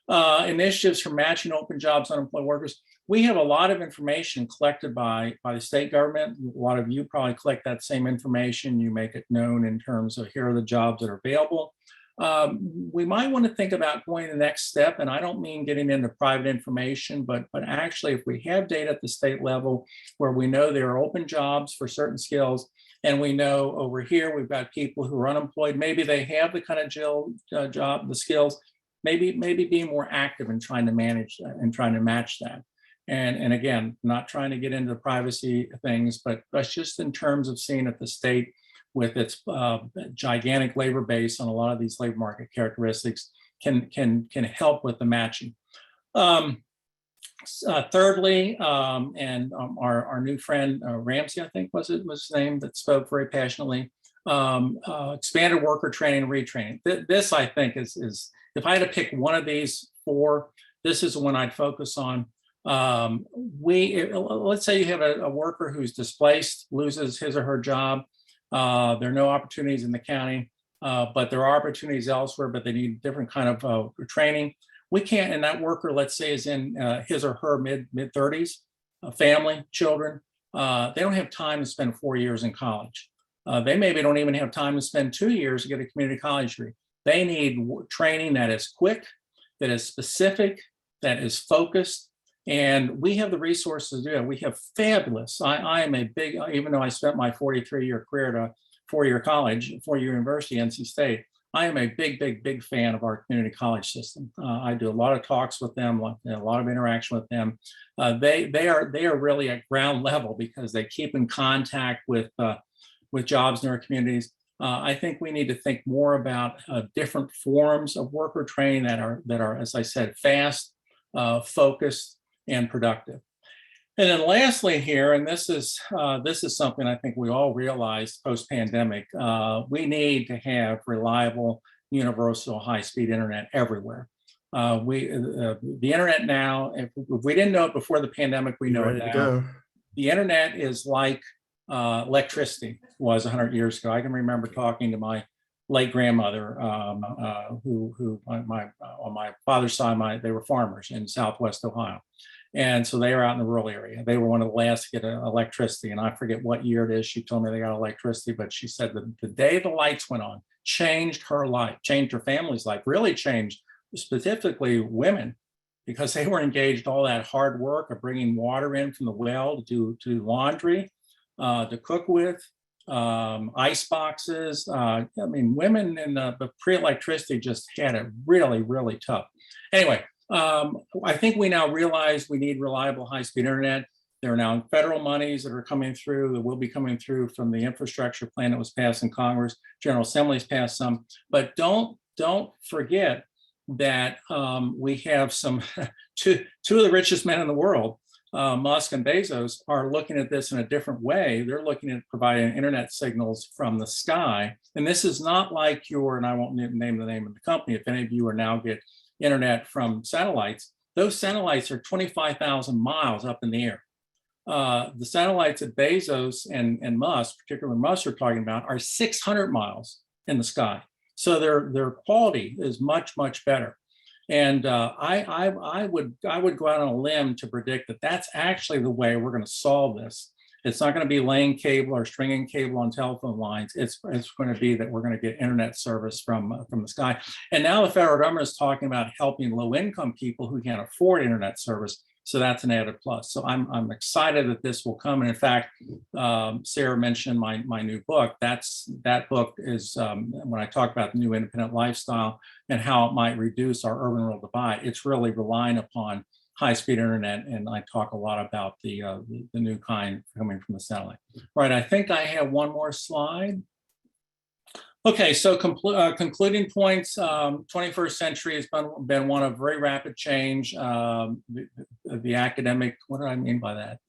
Speaker 4: Initiatives for matching open jobs, unemployed workers. We have a lot of information collected by the state government. A lot of you probably collect that same information. You make it known in terms of here are the jobs that are available. We might want to think about going the next step, and I don't mean getting into private information, but actually if we have data at the state level where we know there are open jobs for certain skills, and we know over here we've got people who are unemployed, maybe they have the kind of job, the skills, maybe being more active in trying to manage and trying to match that. And again, not trying to get into the privacy things, but that's just in terms of seeing at the state with its gigantic labor base on a lot of these labor market characteristics can help with the matching. Thirdly, and our new friend Ramsey, I think was his name, that spoke very passionately, expanded worker training and retraining. This I think is if I had to pick one of these four, this is the one I'd focus on. Let's say you have a worker who's displaced, loses his or her job. There are no opportunities in the county, but there are opportunities elsewhere, but they need different kind of training. We can't, and that worker, let's say, is in his or her mid-30s, family, children. they don't have time to spend 4 years in college. They maybe don't even have time to spend 2 years to get a community college degree. They need training that is quick, that is specific, that is focused, and we have the resources to do it. We have fabulous, I am a big, even though I spent my 43-year career at a 4-year college, 4-year university, NC State, I am a big fan of our community college system. I do a lot of talks with them, a lot of interaction with them. They are really at ground level because they keep in contact with jobs in our communities. I think we need to think more about different forms of worker training that are, as I said, fast, focused, and productive. And then lastly here, and this is something I think we all realized post-pandemic, we need to have reliable, universal, high-speed internet everywhere. The internet now, if we didn't know it before the pandemic, we know it now. The internet is like electricity was 100 years ago. I can remember talking to my late grandmother, who on my father's side, they were farmers in Southwest Ohio. And so they were out in the rural area. They were one of the last to get electricity. And I forget what year it is. She told me they got electricity, but she said the day the lights went on, changed her life, changed her family's life, really changed specifically women, because they were engaged all that hard work of bringing water in from the well to do laundry, to cook with, ice boxes. I mean, women in the pre-electricity just had it really tough. Anyway, I think we now realize we need reliable high-speed internet. There are now federal monies that are coming through, that will be coming through from the infrastructure plan that was passed in Congress. General Assembly's passed some, but don't forget that we have some two of the richest men in the world, Musk and Bezos, are looking at this in a different way. They're looking at providing internet signals from the sky. And this is not like and I won't name the name of the company, if any of you are now get internet from satellites, those satellites are 25,000 miles up in the air. The satellites that Bezos and Musk, particularly Musk, are talking about are 600 miles in the sky. So their quality is much better. And I would go out on a limb to predict that that's actually the way we're going to solve this. It's not going to be laying cable or stringing cable on telephone lines. It's going to be that we're going to get internet service from the sky. And now the federal government is talking about helping low-income people who can't afford internet service. So that's an added plus. So I'm excited that this will come. And in fact, Sarah mentioned my new book. That book is when I talk about the new independent lifestyle and how it might reduce our urban-rural divide. It's really relying upon high-speed internet, and I talk a lot about the new kind coming from the satellite. Right, I think I have one more slide. Okay, so concluding points, 21st century has been one of very rapid change. The academic, what do I mean by that?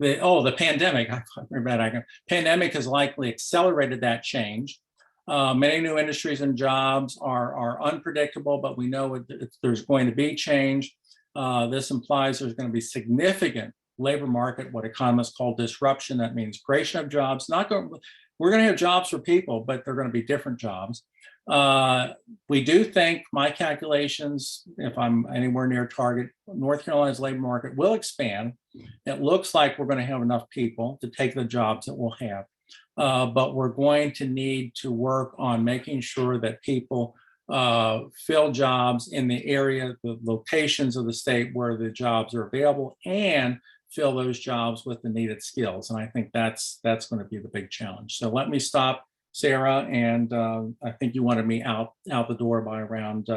Speaker 4: The pandemic, pandemic has likely accelerated that change. Many new industries and jobs are unpredictable, but we know there's going to be change. This implies there's going to be significant labor market, what economists call disruption. That means creation of jobs. We're going to have jobs for people, but they're going to be different jobs. We do think, my calculations, if I'm anywhere near target, North Carolina's labor market will expand. It looks like we're going to have enough people to take the jobs that we'll have. But we're going to need to work on making sure that people fill jobs in the area, the locations of the state where the jobs are available, and fill those jobs with the needed skills. And I think that's going to be the big challenge. So let me stop, Sarah, and I think you wanted me out the door by around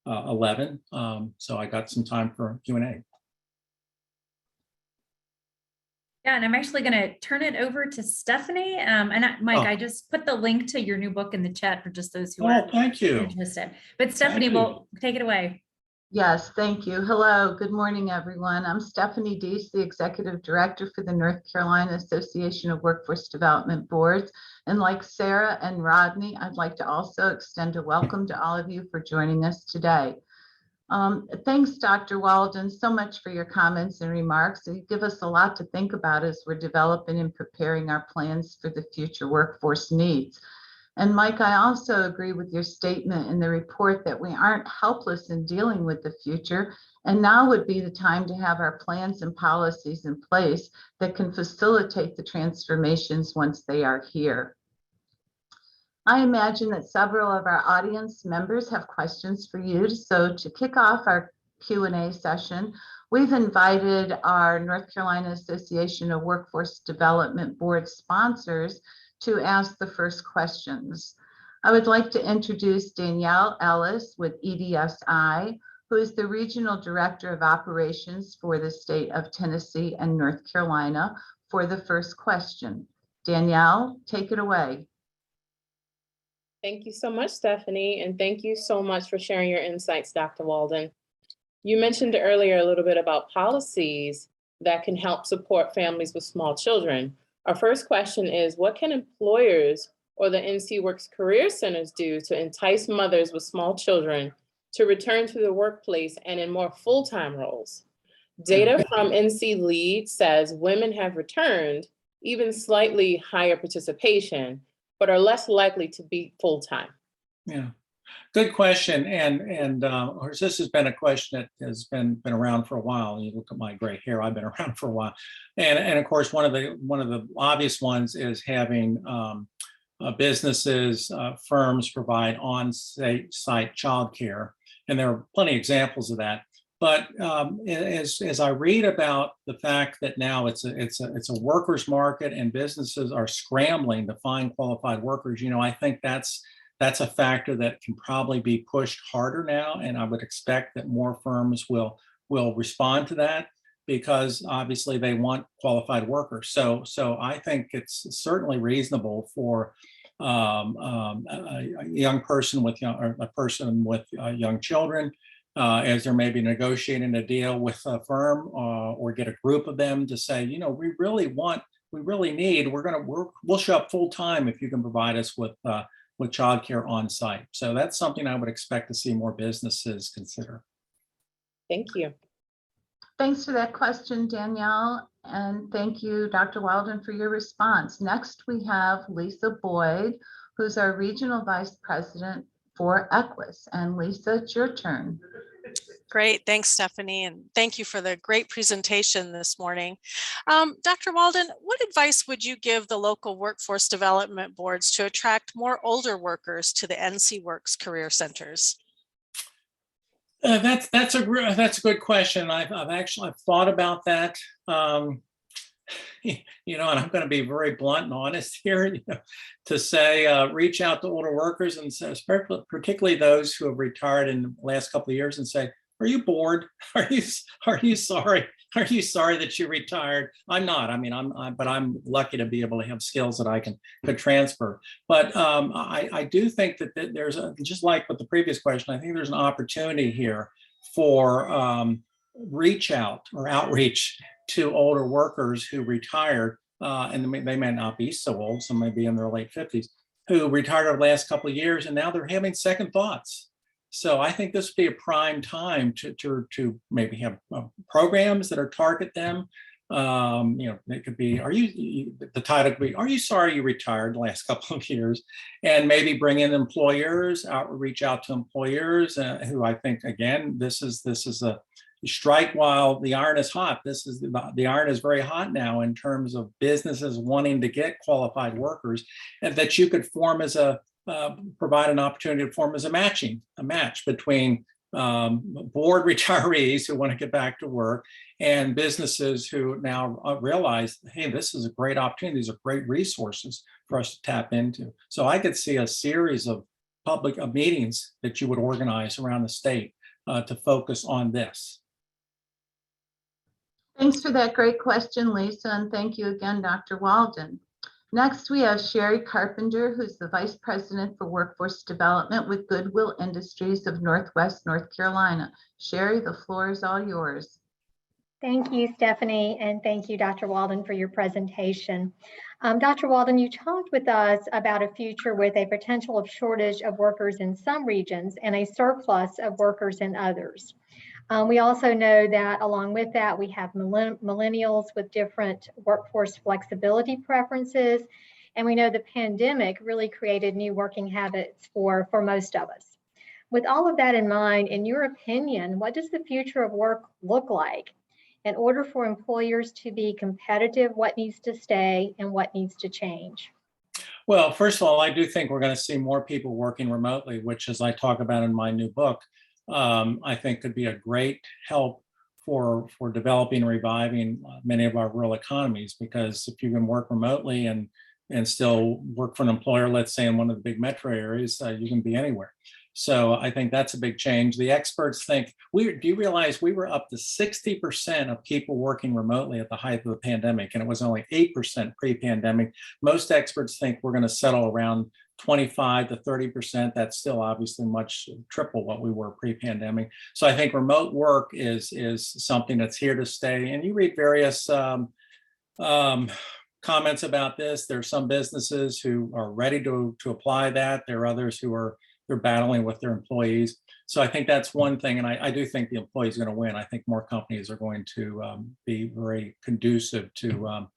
Speaker 4: 11. So I got some time for Q&A.
Speaker 2: Yeah, and I'm actually going to turn it over to Stephanie. Mike, I just put the link to your new book in the chat for just those who are
Speaker 4: thank you.
Speaker 2: interested. But Stephanie will take it away.
Speaker 5: Yes, thank you. Hello, good morning, everyone. I'm Stephanie Deese, the Executive Director for the North Carolina Association of Workforce Development Boards. And like Sarah and Rodney, I'd like to also extend a welcome to all of you for joining us today. Thanks, Dr. Walden, so much for your comments and remarks. You give us a lot to think about as we're developing and preparing our plans for the future workforce needs. And Mike, I also agree with your statement in the report that we aren't helpless in dealing with the future. And now would be the time to have our plans and policies in place that can facilitate the transformations once they are here. I imagine that several of our audience members have questions for you. So to kick off our Q&A session, we've invited our North Carolina Association of Workforce Development Board sponsors to ask the first questions. I would like to introduce Danielle Ellis with EDSI, who is the Regional Director of Operations for the state of Tennessee and North Carolina, for the first question. Danielle, take it away.
Speaker 6: Thank you so much, Stephanie, and thank you so much for sharing your insights, Dr. Walden. You mentioned earlier a little bit about policies that can help support families with small children. Our first question is, what can employers or the NC Works Career Centers do to entice mothers with small children to return to the workplace and in more full-time roles? Data from NC Lead says women have returned, even slightly higher participation, but are less likely to be full-time.
Speaker 4: Yeah, good question. And this has been a question that has been around for a while. You look at my gray hair, I've been around for a while. And of course, one of the obvious ones is having businesses, firms provide on-site childcare. And there are plenty of examples of that. But as I read about the fact that now it's a workers' market and businesses are scrambling to find qualified workers, you know, I think that's a factor that can probably be pushed harder now, and I would expect that more firms will respond to that because obviously they want qualified workers. So I think it's certainly reasonable for a young person with young children. As they're maybe negotiating a deal with a firm or get a group of them to say, you know, we'll show up full time if you can provide us with childcare on site. So that's something I would expect to see more businesses consider.
Speaker 6: Thank you.
Speaker 5: Thanks for that question, Danielle. And thank you, Dr. Walden, for your response. Next, we have Lisa Boyd, who's our Regional Vice President for Equus. And Lisa, it's your turn.
Speaker 7: Great, thanks, Stephanie, and thank you for the great presentation this morning. Dr. Walden, what advice would you give the local workforce development boards to attract more older workers to the NC Works Career Centers?
Speaker 4: That's a good question. I've thought about that. You know, and I'm going to be very blunt and honest here, you know, to say reach out to older workers and particularly those who have retired in the last couple of years and say, are you bored? Are you sorry? Are you sorry that you retired? I'm not. I mean, but I'm lucky to be able to have skills that I could transfer. But I do think that there's just like with the previous question, I think there's an opportunity here for outreach to older workers who retired, and they may not be so old, some may be in their late 50s, who retired over the last couple of years, and now they're having second thoughts. So I think this would be a prime time to maybe have programs that are target them. You know, it could be, the title could be, are you sorry you retired the last couple of years? And maybe bring in employers, reach out to employers who I think, again, this is a strike while the iron is hot. The iron is very hot now in terms of businesses wanting to get qualified workers, and that you could form as provide an opportunity to form as a match between board retirees who want to get back to work and businesses who now realize, hey, this is a great opportunity. These are great resources for us to tap into. So I could see a series of public meetings that you would organize around the state to focus on this.
Speaker 5: Thanks for that great question, Lisa, and thank you again, Dr. Walden. Next, we have Sherry Carpenter, who's the Vice President for Workforce Development with Goodwill Industries of Northwest North Carolina. Sherry, the floor is all yours.
Speaker 8: Thank you, Stephanie, and thank you, Dr. Walden, for your presentation. Dr. Walden, you talked with us about a future with a potential of shortage of workers in some regions and a surplus of workers in others. We also know that along with that, we have millennials with different workforce flexibility preferences And we know the pandemic really created new working habits for most of us. With all of that in mind, in your opinion, what does the future of work look like? In order for employers to be competitive, what needs to stay and what needs to change?
Speaker 4: Well, first of all, I do think we're going to see more people working remotely, which, as I talk about in my new book, I think could be a great help for developing and reviving many of our rural economies. Because if you can work remotely and still work for an employer, let's say in one of the big metro areas, you can be anywhere. So I think that's a big change. The experts think, do you realize we were up to 60% of people working remotely at the height of the pandemic, and it was only 8% pre-pandemic. Most experts think we're going to settle around 25 to 30%. That's still obviously much triple what we were pre-pandemic. So I think remote work is something that's here to stay. And you read various comments about this. There are some businesses who are ready to apply that. There are others who they're battling with their employees. So I think that's one thing. And I do think the employee is going to win. I think more companies are going to be very conducive to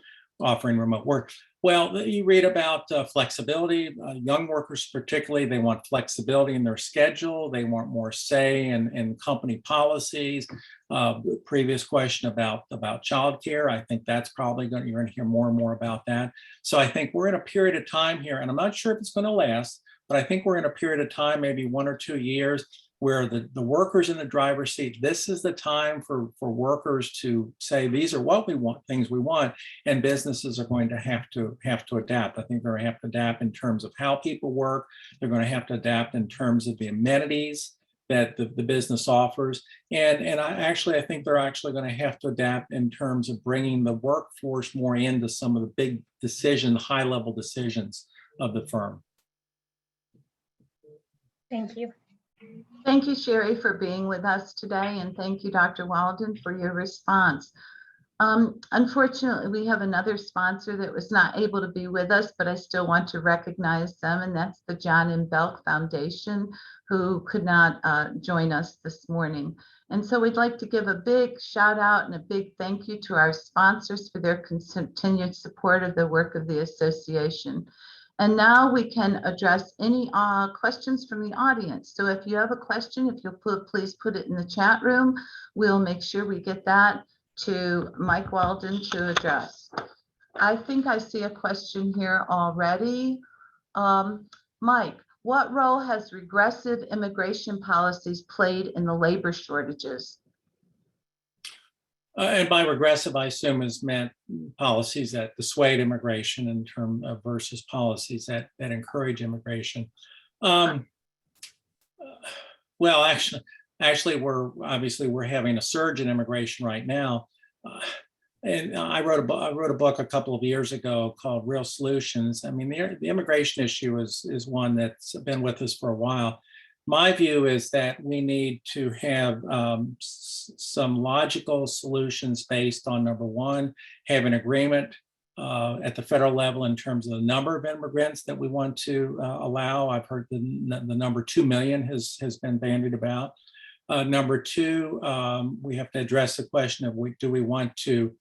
Speaker 4: offering remote work. Well, you read about flexibility. Young workers particularly, they want flexibility in their schedule. They want more say in company policies. The previous question about childcare, I think that's probably you're going to hear more and more about that. So I think we're in a period of time here, and I'm not sure if it's going to last, but I think we're in a period of time, maybe 1 or 2 years, where the workers in the driver's seat, this is the time for workers to say, these are what we want, things we want, and businesses are going to have to adapt. I think they're going to have to adapt in terms of how people work. They're going to have to adapt in terms of the amenities that the business offers. And I think they're actually going to have to adapt in terms of bringing the workforce more into some of the big decisions, high-level decisions of the firm.
Speaker 8: Thank you.
Speaker 5: Thank you, Sherry, for being with us today, and thank you, Dr. Walden, for your response. Unfortunately, we have another sponsor that was not able to be with us, but I still want to recognize them, and that's the John M. Belk Foundation, who could not join us this morning. And so we'd like to give a big shout out and a big thank you to our sponsors for their continued support of the work of the association. And now we can address any questions from the audience. So if you have a question, if you'll please put it in the chat room, we'll make sure we get that to Mike Walden to address. I think I see a question here already. Mike, what role has regressive immigration policies played in the labor shortages?
Speaker 4: And by regressive, I assume is meant policies that dissuade immigration in terms of versus policies that encourage immigration. Well, actually, we're having a surge in immigration right now. And I wrote a book a couple of years ago called Real Solutions. I mean, the immigration issue is one that's been with us for a while. My view is that we need to have some logical solutions based on, number one, have an agreement at the federal level in terms of the number of immigrants that we want to allow. I've heard the number 2 million has been bandied about. Number two, we have to address the question of do we want to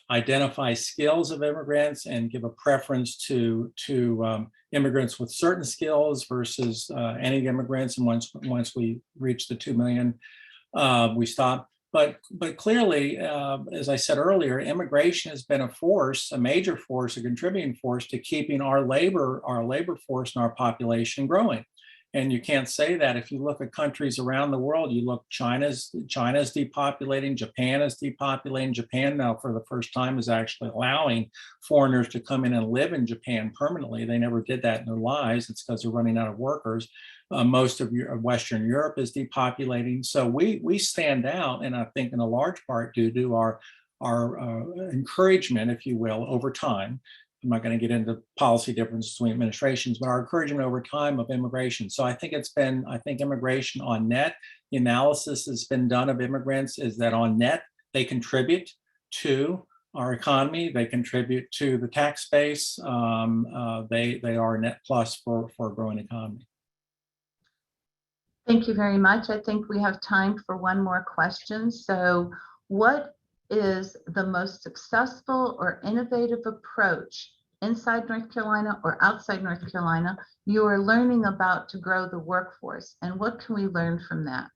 Speaker 4: identify skills of immigrants and give a preference to immigrants with certain skills versus any immigrants. And once we reach the 2 million, we stop. But clearly, as I said earlier, immigration has been a major force, a contributing force to keeping our labor force and our population growing. And you can't say that. If you look at countries around the world, you look, China's depopulating, Japan is depopulating. Japan now for the first time is actually allowing foreigners to come in and live in Japan permanently. They never did that in their lives. It's because they're running out of workers. Most of Western Europe is depopulating. So we stand out, and I think in a large part due to our encouragement, if you will, over time. I'm not going to get into policy differences between administrations, but our encouragement over time of immigration. So I think immigration on net, the analysis that's been done of immigrants is that on net, they contribute to our economy, they contribute to the tax base, they are a net plus for a growing economy.
Speaker 5: Thank you very much. I think we have time for one more question. So what is the most successful or innovative approach inside North Carolina or outside North Carolina, you are learning about to grow the workforce, and what can we learn from that?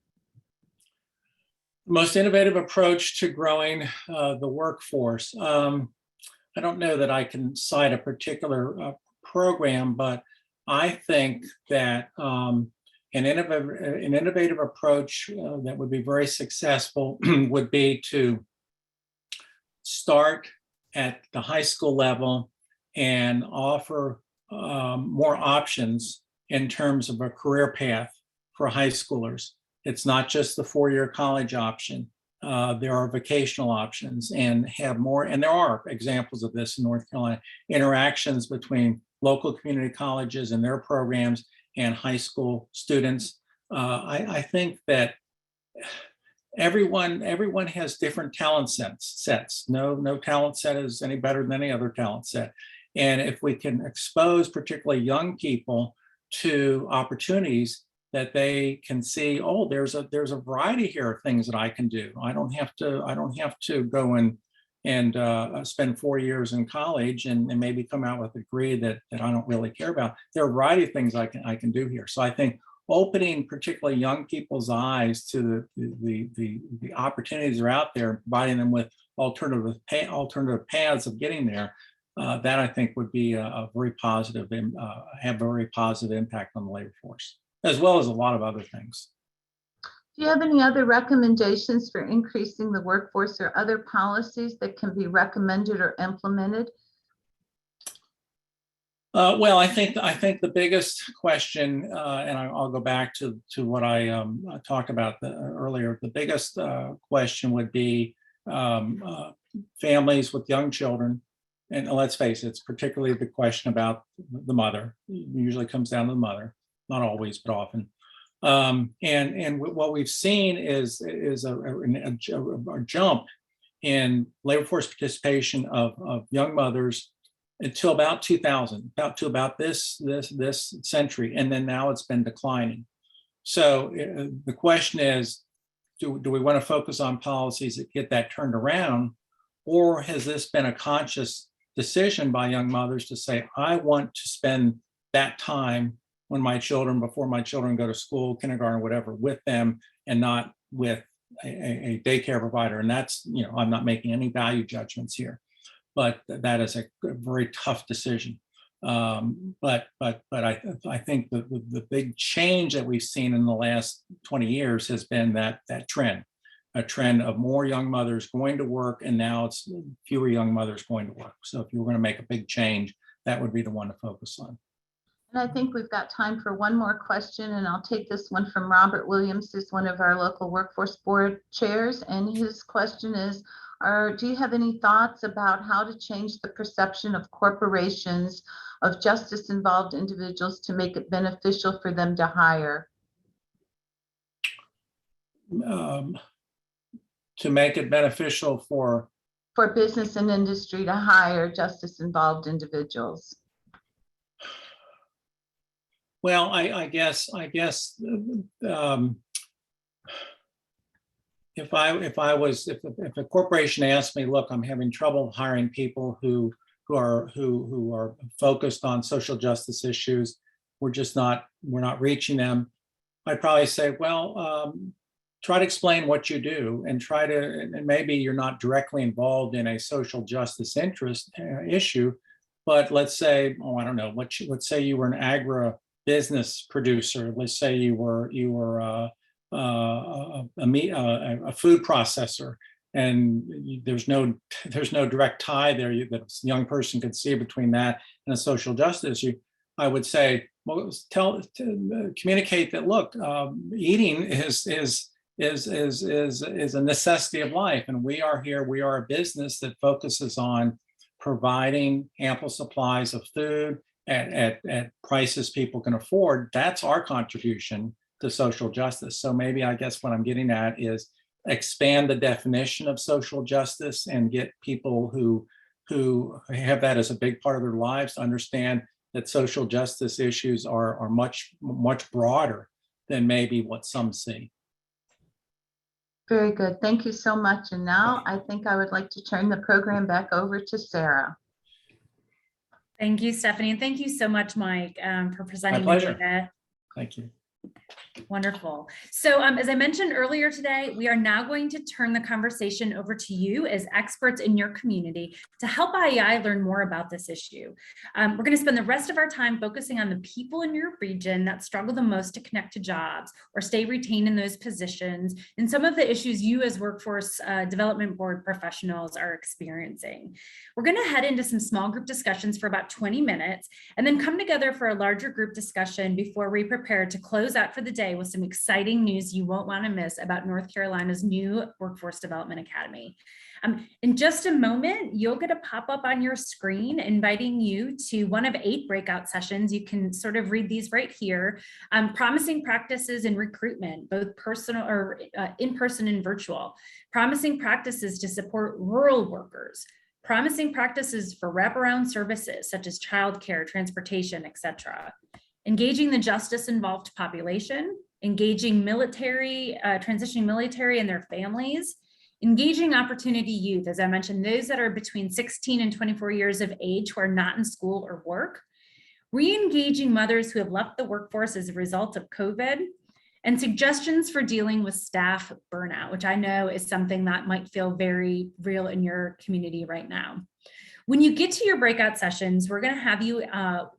Speaker 4: Most innovative approach to growing the workforce. I don't know that I can cite a particular program, but I think that an innovative approach that would be very successful would be to start at the high school level and offer more options in terms of a career path for high schoolers. It's not just the four-year college option. There are vocational options and have more, and there are examples of this in North Carolina, interactions between local community colleges and their programs and high school students. I think that everyone has different talent sets. No talent set is any better than any other talent set. And if we can expose particularly young people to opportunities that they can see, oh, there's a variety here of things that I can do. I don't have to go and spend 4 years in college and maybe come out with a degree that I don't really care about. There are a variety of things I can do here. So I think opening particularly young people's eyes to the opportunities that are out there, providing them with alternative paths of getting there, that I think would be a very positive, have a very positive impact on the labor force, as well as a lot of other things.
Speaker 5: Do you have any other recommendations for increasing the workforce or other policies that can be recommended or implemented?
Speaker 4: Well, I think the biggest question, and I'll go back to what I talked about earlier. The biggest question would be families with young children, and let's face it, it's particularly the question about the mother. It usually comes down to the mother, not always, but often. And what we've seen is a jump in labor force participation of young mothers until about 2000, about this century, and then now it's been declining. So the question is, do we want to focus on policies that get that turned around, or has this been a conscious decision by young mothers to say, I want to spend that time when before my children go to school, kindergarten, whatever, with them and not with a daycare provider? And that's, I'm not making any value judgments here, but that is a very tough decision. But I think the big change that we've seen in the last 20 years has been that trend, a trend of more young mothers going to work, and now it's fewer young mothers going to work. So if you were going to make a big change, that would be the one to focus on.
Speaker 5: And I think we've got time for one more question, and I'll take this one from Robert Williams, who's one of our local workforce board chairs. And his question is, do you have any thoughts about how to change the perception of corporations of justice-involved individuals to make it beneficial for them to hire?
Speaker 4: To make it beneficial for
Speaker 5: business and industry to hire justice-involved individuals.
Speaker 4: Well, I guess if a corporation asked me, look, I'm having trouble hiring people who are focused on social justice issues, we're not reaching them, I'd probably say, well, try to explain what you do, and and maybe you're not directly involved in a social justice issue, but let's say, I don't know, let's say you were an agribusiness producer. Let's say you were a food processor, and there's no direct tie there that a young person could see between that and a social justice issue. I would say, well, communicate that, look, eating is a necessity of life, and we are a business that focuses on providing ample supplies of food at prices people can afford. That's our contribution to social justice. So maybe, I guess what I'm getting at is expand the definition of social justice and get people who have that as a big part of their lives to understand that social justice issues are much broader than maybe what some see.
Speaker 5: Very good. Thank you so much. And now I think I would like to turn the program back over to Sarah.
Speaker 2: Thank you, Stephanie. And thank you so much, Mike, for presenting the
Speaker 4: pleasure.
Speaker 2: data.
Speaker 4: Thank you.
Speaker 2: Wonderful. So as I mentioned earlier today, we are now going to turn the conversation over to you as experts in your community to help IEI learn more about this issue. We're going to spend the rest of our time focusing on the people in your region that struggle the most to connect to jobs or stay retained in those positions, and some of the issues you as workforce development board professionals are experiencing. We're going to head into some small group discussions for about 20 minutes and then come together for a larger group discussion before we prepare to close out for the day with some exciting news you won't want to miss about North Carolina's new Workforce Development Academy. In just a moment, you'll get a pop-up on your screen inviting you to one of 8 breakout sessions. You can sort of read these right here. Promising practices in recruitment, both personal or in-person and virtual. Promising practices to support rural workers. Promising practices for wraparound services such as childcare, transportation, etc. Engaging the justice-involved population, engaging military, transitioning military and their families, engaging opportunity youth, as I mentioned, those that are between 16 and 24 years of age who are not in school or work, re-engaging mothers who have left the workforce as a result of COVID, and suggestions for dealing with staff burnout, which I know is something that might feel very real in your community right now. When you get to your breakout sessions, we're going to have you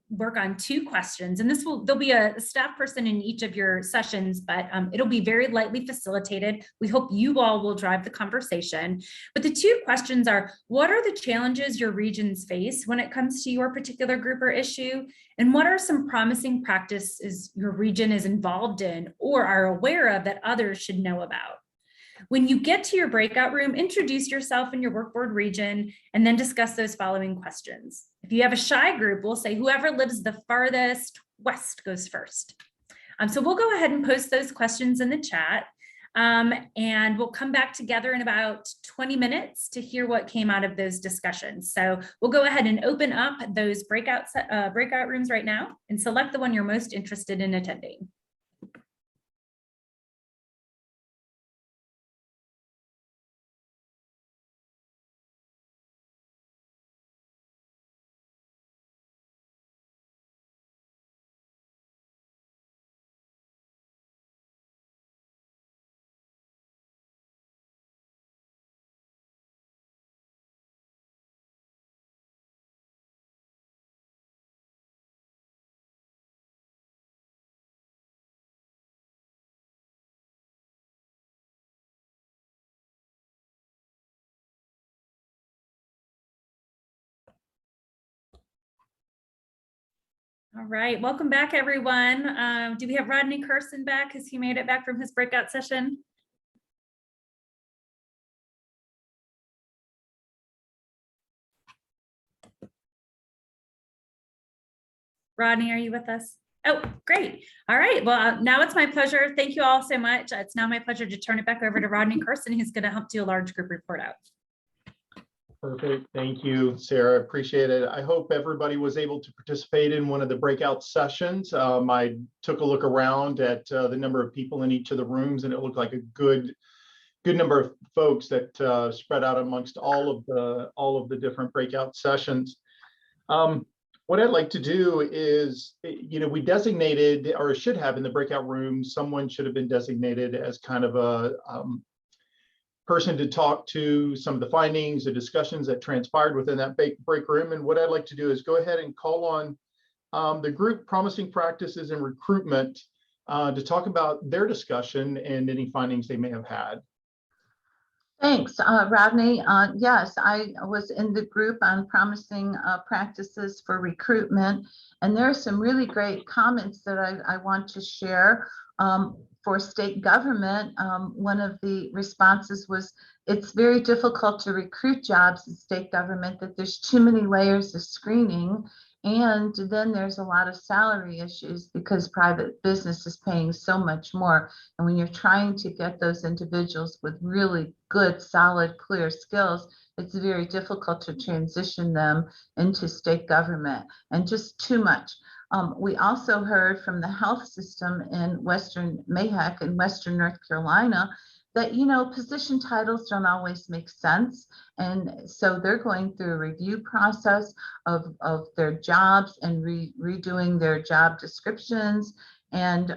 Speaker 2: work on 2 questions, and there'll be a staff person in each of your sessions, but it'll be very lightly facilitated. We hope you all will drive the conversation. But the 2 questions are, what are the challenges your regions face when it comes to your particular group or issue? And what are some promising practices your region is involved in or are aware of that others should know about? When you get to your breakout room, introduce yourself and your work board region, and then discuss those following questions. If you have a shy group, we'll say whoever lives the farthest west goes first. So we'll go ahead and post those questions in the chat, and we'll come back together in about 20 minutes to hear what came out of those discussions. So we'll go ahead and open up those breakout rooms right now and select the one you're most interested in attending. All right, welcome back, everyone. Do we have Rodney Carson back? Has he made it back from his breakout session? Rodney, are you with us? Oh, great. All right, well, now it's my pleasure. Thank you all so much. It's now my pleasure to turn it back over to Rodney Carson, who's going to help do a large group report out.
Speaker 1: Perfect. Thank you, Sarah. Appreciate it. I hope everybody was able to participate in one of the breakout sessions. I took a look around at the number of people in each of the rooms, and it looked like a good number of folks that spread out amongst all of the different breakout sessions. What I'd like to do is, we designated, or should have in the breakout room, someone should have been designated as kind of a person to talk to some of the findings, the discussions that transpired within that break room. And what I'd like to do is go ahead and call on the group Promising Practices in Recruitment to talk about their discussion and any findings they may have had.
Speaker 5: Thanks, Rodney. Yes, I was in the group on promising practices for recruitment, and there are some really great comments that I want to share. For state government, one of the responses was, it's very difficult to recruit jobs in state government, that there's too many layers of screening. And then there's a lot of salary issues because private business is paying so much more. And when you're trying to get those individuals with really good, solid, clear skills, it's very difficult to transition them into state government, and just too much. We also heard from the health system in Western Mayheck in Western North Carolina that, position titles don't always make sense. And so they're going through a review process of their jobs and redoing their job descriptions and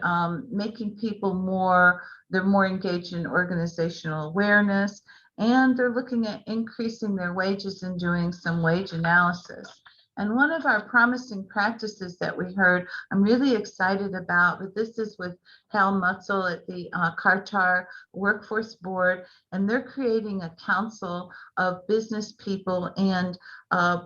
Speaker 5: making people they're more engaged in organizational awareness. And they're looking at increasing their wages and doing some wage analysis. And one of our promising practices that we heard, I'm really excited about, but this is with Hal Mutzel at the Cartar Workforce Board, and they're creating a council of business people and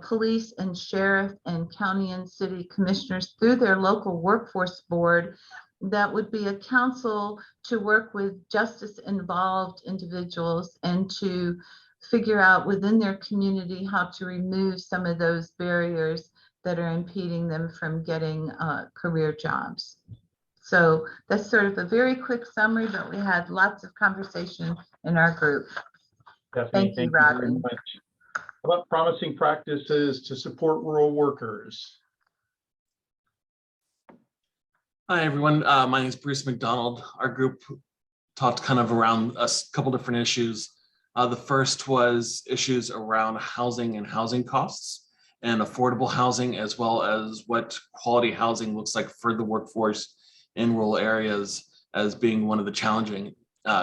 Speaker 5: police and sheriff and county and city commissioners through their local workforce board. That would be a council to work with justice-involved individuals and to figure out within their community how to remove some of those barriers that are impeding them from getting career jobs. So that's sort of a very quick summary, but we had lots of conversation in our group.
Speaker 1: Stephanie,
Speaker 5: Thank you,
Speaker 1: very
Speaker 5: Rodney.
Speaker 1: much. How about promising practices to support rural workers?
Speaker 9: Hi, everyone. My name is Bruce McDonald. Our group talked kind of around a couple different issues. The first was issues around housing and housing costs and affordable housing, as well as what quality housing looks like for the workforce in rural areas as being one of the challenging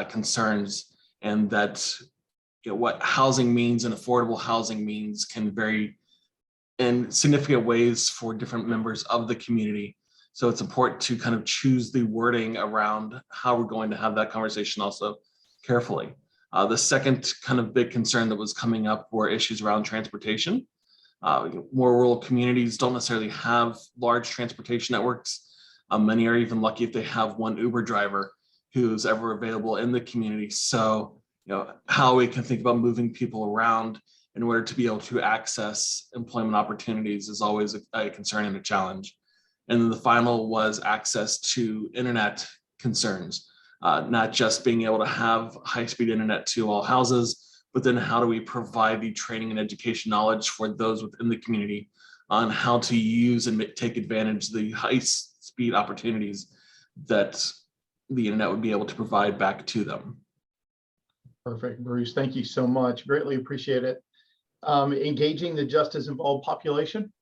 Speaker 9: concerns, and that what housing means and affordable housing means can vary in significant ways for different members of the community. So it's important to kind of choose the wording around how we're going to have that conversation also carefully. The second kind of big concern that was coming up were issues around transportation. More rural communities don't necessarily have large transportation networks. Many are even lucky if they have one Uber driver who's ever available in the community. So, how we can think about moving people around in order to be able to access employment opportunities is always a concern and a challenge. And then the final was access to internet concerns. Not just being able to have high-speed internet to all houses, but then how do we provide the training and education knowledge for those within the community on how to use and take advantage of the high-speed opportunities that the internet would be able to provide back to them.
Speaker 1: Perfect, Bruce. Thank you so much. Greatly appreciate it. Engaging the justice-involved population.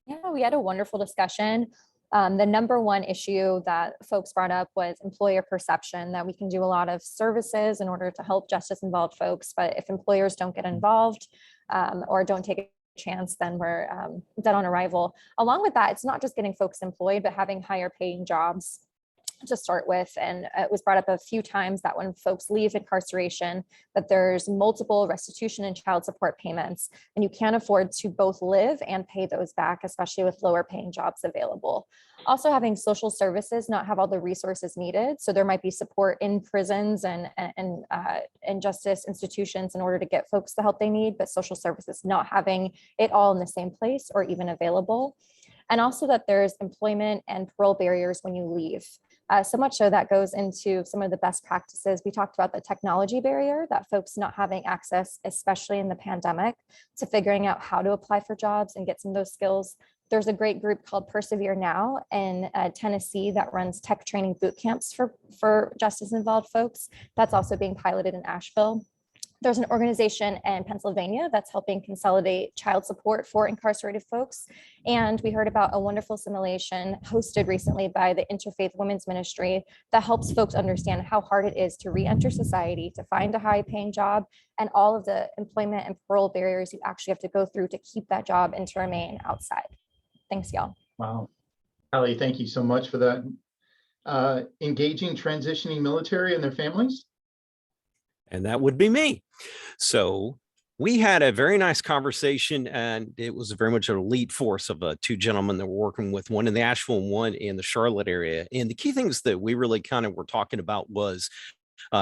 Speaker 10: Yeah, we had a wonderful discussion. The number one issue that folks brought up was employer perception, that we can do a lot of services in order to help justice-involved folks, but if employers don't get involved or don't take a chance, then we're dead on arrival. Along with that, it's not just getting folks employed, but having higher paying jobs to start with. And it was brought up a few times that when folks leave incarceration, that there's multiple restitution and child support payments, and you can't afford to both live and pay those back, especially with lower paying jobs available. Also having social services not have all the resources needed. So there might be support in prisons and justice institutions in order to get folks the help they need, but social services not having it all in the same place or even available. And also that there's employment and parole barriers when you leave. So much so that goes into some of the best practices. We talked about the technology barrier, that folks not having access, especially in the pandemic, to figuring out how to apply for jobs and get some of those skills. There's a great group called Persevere Now in Tennessee that runs tech training boot camps for justice-involved folks. That's also being piloted in Asheville. There's an organization in Pennsylvania that's helping consolidate child support for incarcerated folks. And we heard about a wonderful simulation hosted recently by the Interfaith Women's Ministry that helps folks understand how hard it is to re-enter society, to find a high-paying job, and all of the employment and parole barriers you actually have to go through to keep that job and to remain outside. Thanks, y'all.
Speaker 1: Wow. Hallie, thank you so much for that. Engaging transitioning military and their families.
Speaker 11: And that would be me. So we had a very nice conversation, and it was very much an elite force of two gentlemen that were working with, one in the Asheville and one in the Charlotte area. And the key things that we really kind of were talking about was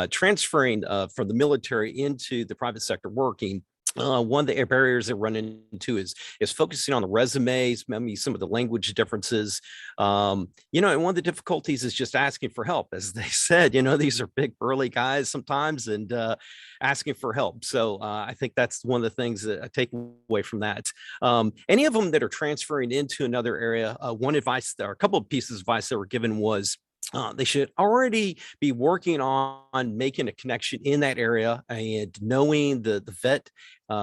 Speaker 11: transferring from the military into the private sector working. One of the barriers they're running into is focusing on the resumes, maybe some of the language differences. And one of the difficulties is just asking for help. As they said, these are big burly guys sometimes, and asking for help. So I think that's one of the things that I take away from that. Any of them that are transferring into another area, one advice or a couple of pieces of advice that were given was, They should already be working on making a connection in that area and knowing the vet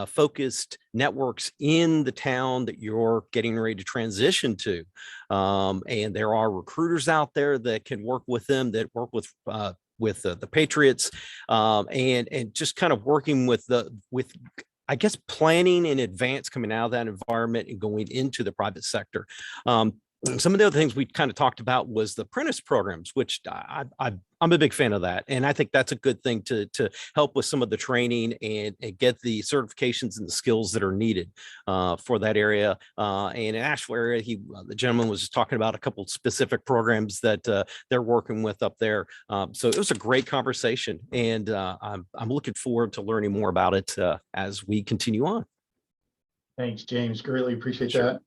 Speaker 11: focused networks in the town that you're getting ready to transition to. And there are recruiters out there that can work with them, that work with the Patriots, and just kind of working with I guess planning in advance, coming out of that environment and going into the private sector. Some of the other things we kind of talked about was the apprentice programs, which I'm a big fan of that. And I think that's a good thing to help with some of the training and get the certifications and the skills that are needed for that area. And in Asheville area, the gentleman was just talking about a couple of specific programs that they're working with up there. So it was a great conversation, and I'm looking forward to learning more about it as we continue on.
Speaker 1: Thanks, James. Greatly appreciate
Speaker 11: Sure.
Speaker 1: that.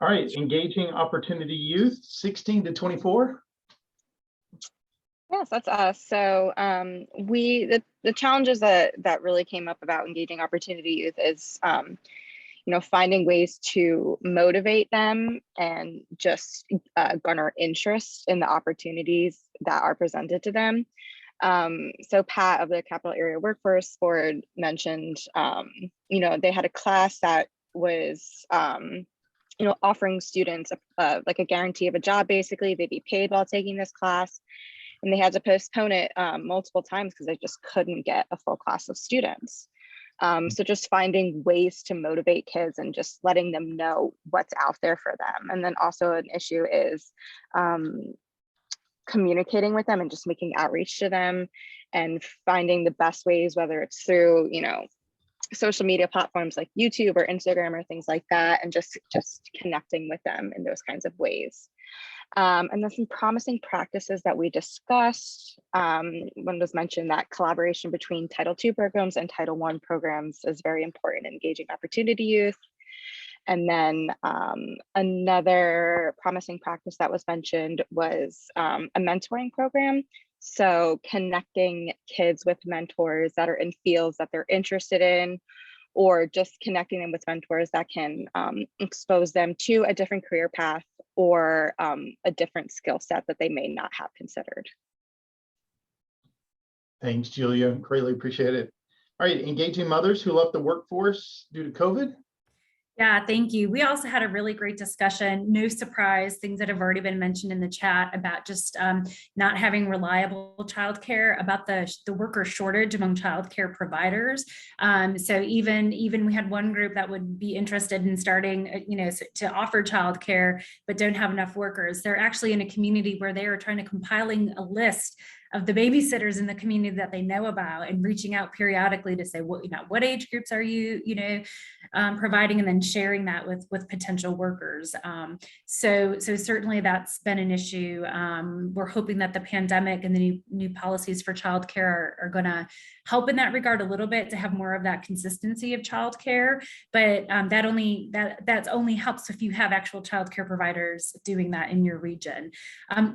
Speaker 1: All right, engaging opportunity youth, 16 to 24.
Speaker 12: Yes, that's us. So the challenges that really came up about engaging opportunity youth is finding ways to motivate them and just garner interest in the opportunities that are presented to them. So Pat of the Capital Area Workforce Board mentioned, they had a class that was offering students like a guarantee of a job. Basically, they'd be paid while taking this class, and they had to postpone it multiple times because they just couldn't get a full class of students. So just finding ways to motivate kids and just letting them know what's out there for them. And then also an issue is communicating with them and just making outreach to them and finding the best ways, whether it's through, social media platforms like YouTube or Instagram or things like that, and just connecting with them in those kinds of ways. And then some promising practices that we discussed. One was mentioned that collaboration between Title II programs and Title I programs is very important in engaging opportunity youth. And then another promising practice that was mentioned was a mentoring program. So connecting kids with mentors that are in fields that they're interested in, or just connecting them with mentors that can expose them to a different career path or a different skill set that they may not have considered.
Speaker 1: Thanks, Julia. Greatly appreciate it. All right, engaging mothers who left the workforce due to COVID.
Speaker 2: Yeah, thank you. We also had a really great discussion. No surprise, things that have already been mentioned in the chat about just not having reliable childcare, about the worker shortage among childcare providers. So even we had one group that would be interested in starting, to offer childcare, but don't have enough workers. They're actually in a community where they are trying to compiling a list of the babysitters in the community that they know about and reaching out periodically to say, what age groups are you, providing, and then sharing that with potential workers. So certainly that's been an issue. We're hoping that the pandemic and the new policies for childcare are going to help in that regard a little bit to have more of that consistency of childcare. But that only helps if you have actual childcare providers doing that in your region.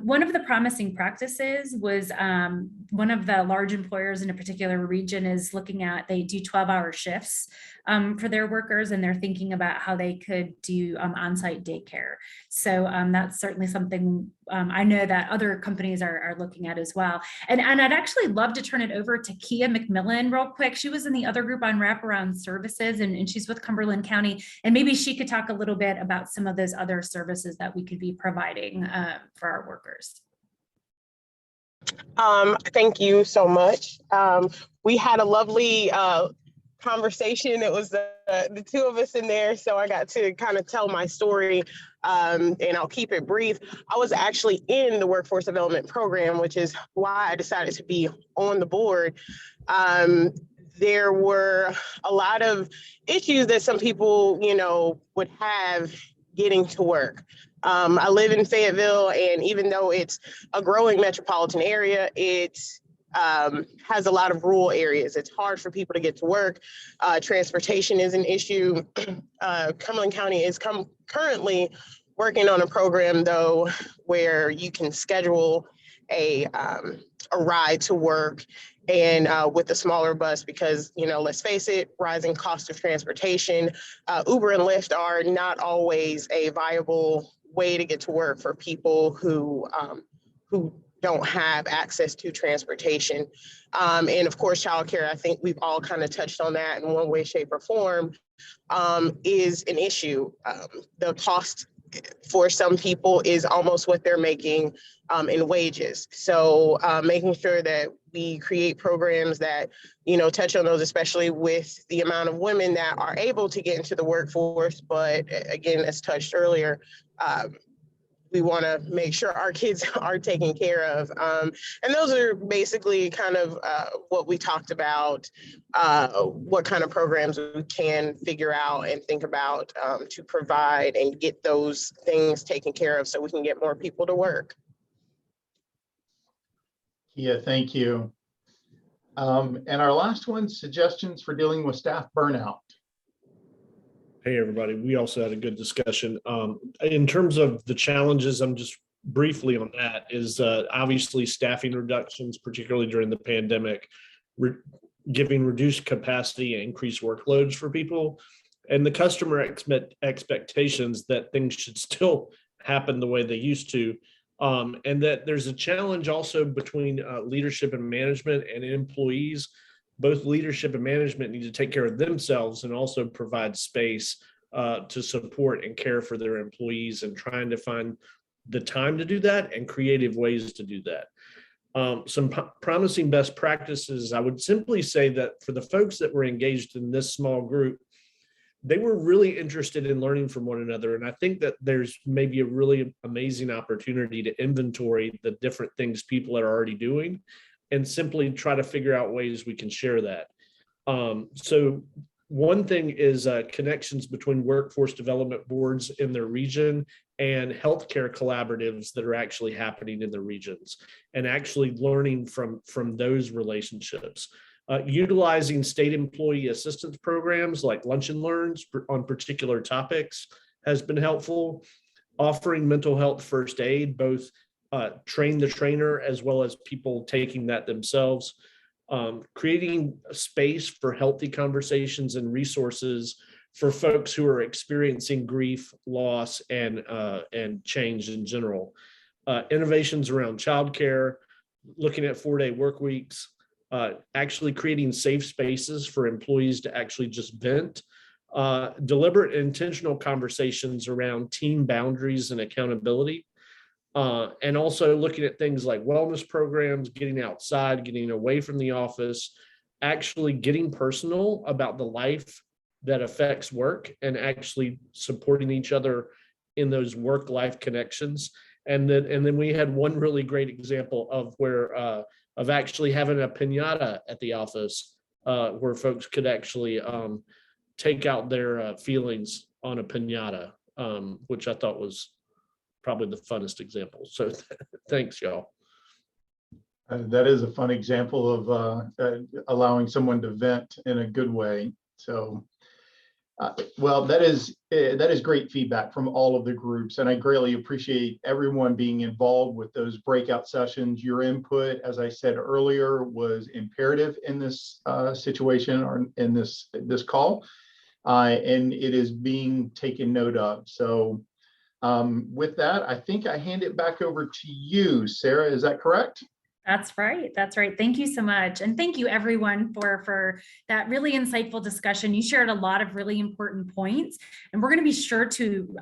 Speaker 2: One of the promising practices was one of the large employers in a particular region is looking at, they do 12-hour shifts for their workers, and they're thinking about how they could do on-site daycare. So that's certainly something I know that other companies are looking at as well. And I'd actually love to turn it over to Kia McMillan real quick. She was in the other group on wraparound services, and she's with Cumberland County. And maybe she could talk a little bit about some of those other services that we could be providing for our workers.
Speaker 13: Thank you so much. We had a lovely conversation. It was the two of us in there, so I got to kind of tell my story, and I'll keep it brief. I was actually in the workforce development program, which is why I decided to be on the board. There were a lot of issues that some people, would have getting to work. I live in Fayetteville, and even though it's a growing metropolitan area, it has a lot of rural areas. It's hard for people to get to work. Transportation is an issue. Cumberland County is currently working on a program, though, where you can schedule a ride to work and with a smaller bus because, let's face it, rising cost of transportation, Uber and Lyft are not always a viable way to get to work for people who don't have access to transportation. And of course, childcare, I think we've all kind of touched on that in one way, shape, or form, is an issue. The cost for some people is almost what they're making in wages. So making sure that we create programs that, touch on those, especially with the amount of women that are able to get into the workforce. But again, as touched earlier, we want to make sure our kids are taken care of. And those are basically kind of what we talked about, what kind of programs we can figure out and think about to provide and get those things taken care of so we can get more people to work.
Speaker 1: Yeah, thank you. And our last one, suggestions for dealing with staff burnout.
Speaker 14: Hey, everybody. We also had a good discussion. In terms of the challenges, I'm just briefly on that, is obviously staffing reductions, particularly during the pandemic, giving reduced capacity and increased workloads for people, and the customer expectations that things should still happen the way they used to. And that there's a challenge also between leadership and management and employees. Both leadership and management need to take care of themselves and also provide space to support and care for their employees, and trying to find the time to do that and creative ways to do that. Some promising best practices, I would simply say that for the folks that were engaged in this small group, they were really interested in learning from one another. And I think that there's maybe a really amazing opportunity to inventory the different things people are already doing and simply try to figure out ways we can share that. So one thing is connections between workforce development boards in their region and healthcare collaboratives that are actually happening in the regions, and actually learning from those relationships. Utilizing state employee assistance programs like Lunch and Learns on particular topics has been helpful. Offering mental health first aid, both train the trainer as well as people taking that themselves. Creating a space for healthy conversations and resources for folks who are experiencing grief, loss, and change in general. Innovations around childcare, looking at 4-day work weeks, actually creating safe spaces for employees to actually just vent. Deliberate intentional conversations around team boundaries and accountability. And also looking at things like wellness programs, getting outside, getting away from the office, actually getting personal about the life that affects work, and actually supporting each other in those work-life connections. And then we had one really great example of where of actually having a piñata at the office, where folks could actually take out their feelings on a piñata, which I thought was probably the funnest example. So thanks, y'all.
Speaker 1: That is a fun example of allowing someone to vent in a good way. So, well, that is great feedback from all of the groups, and I greatly appreciate everyone being involved with those breakout sessions. Your input, as I said earlier, was imperative in this situation, or in this call, and it is being taken note of. So with that, I think I hand it back over to you, Sarah. Is that correct?
Speaker 2: That's right. That's right. Thank you so much. And thank you everyone for that really insightful discussion. You shared a lot of really important points, and we're going to be sure to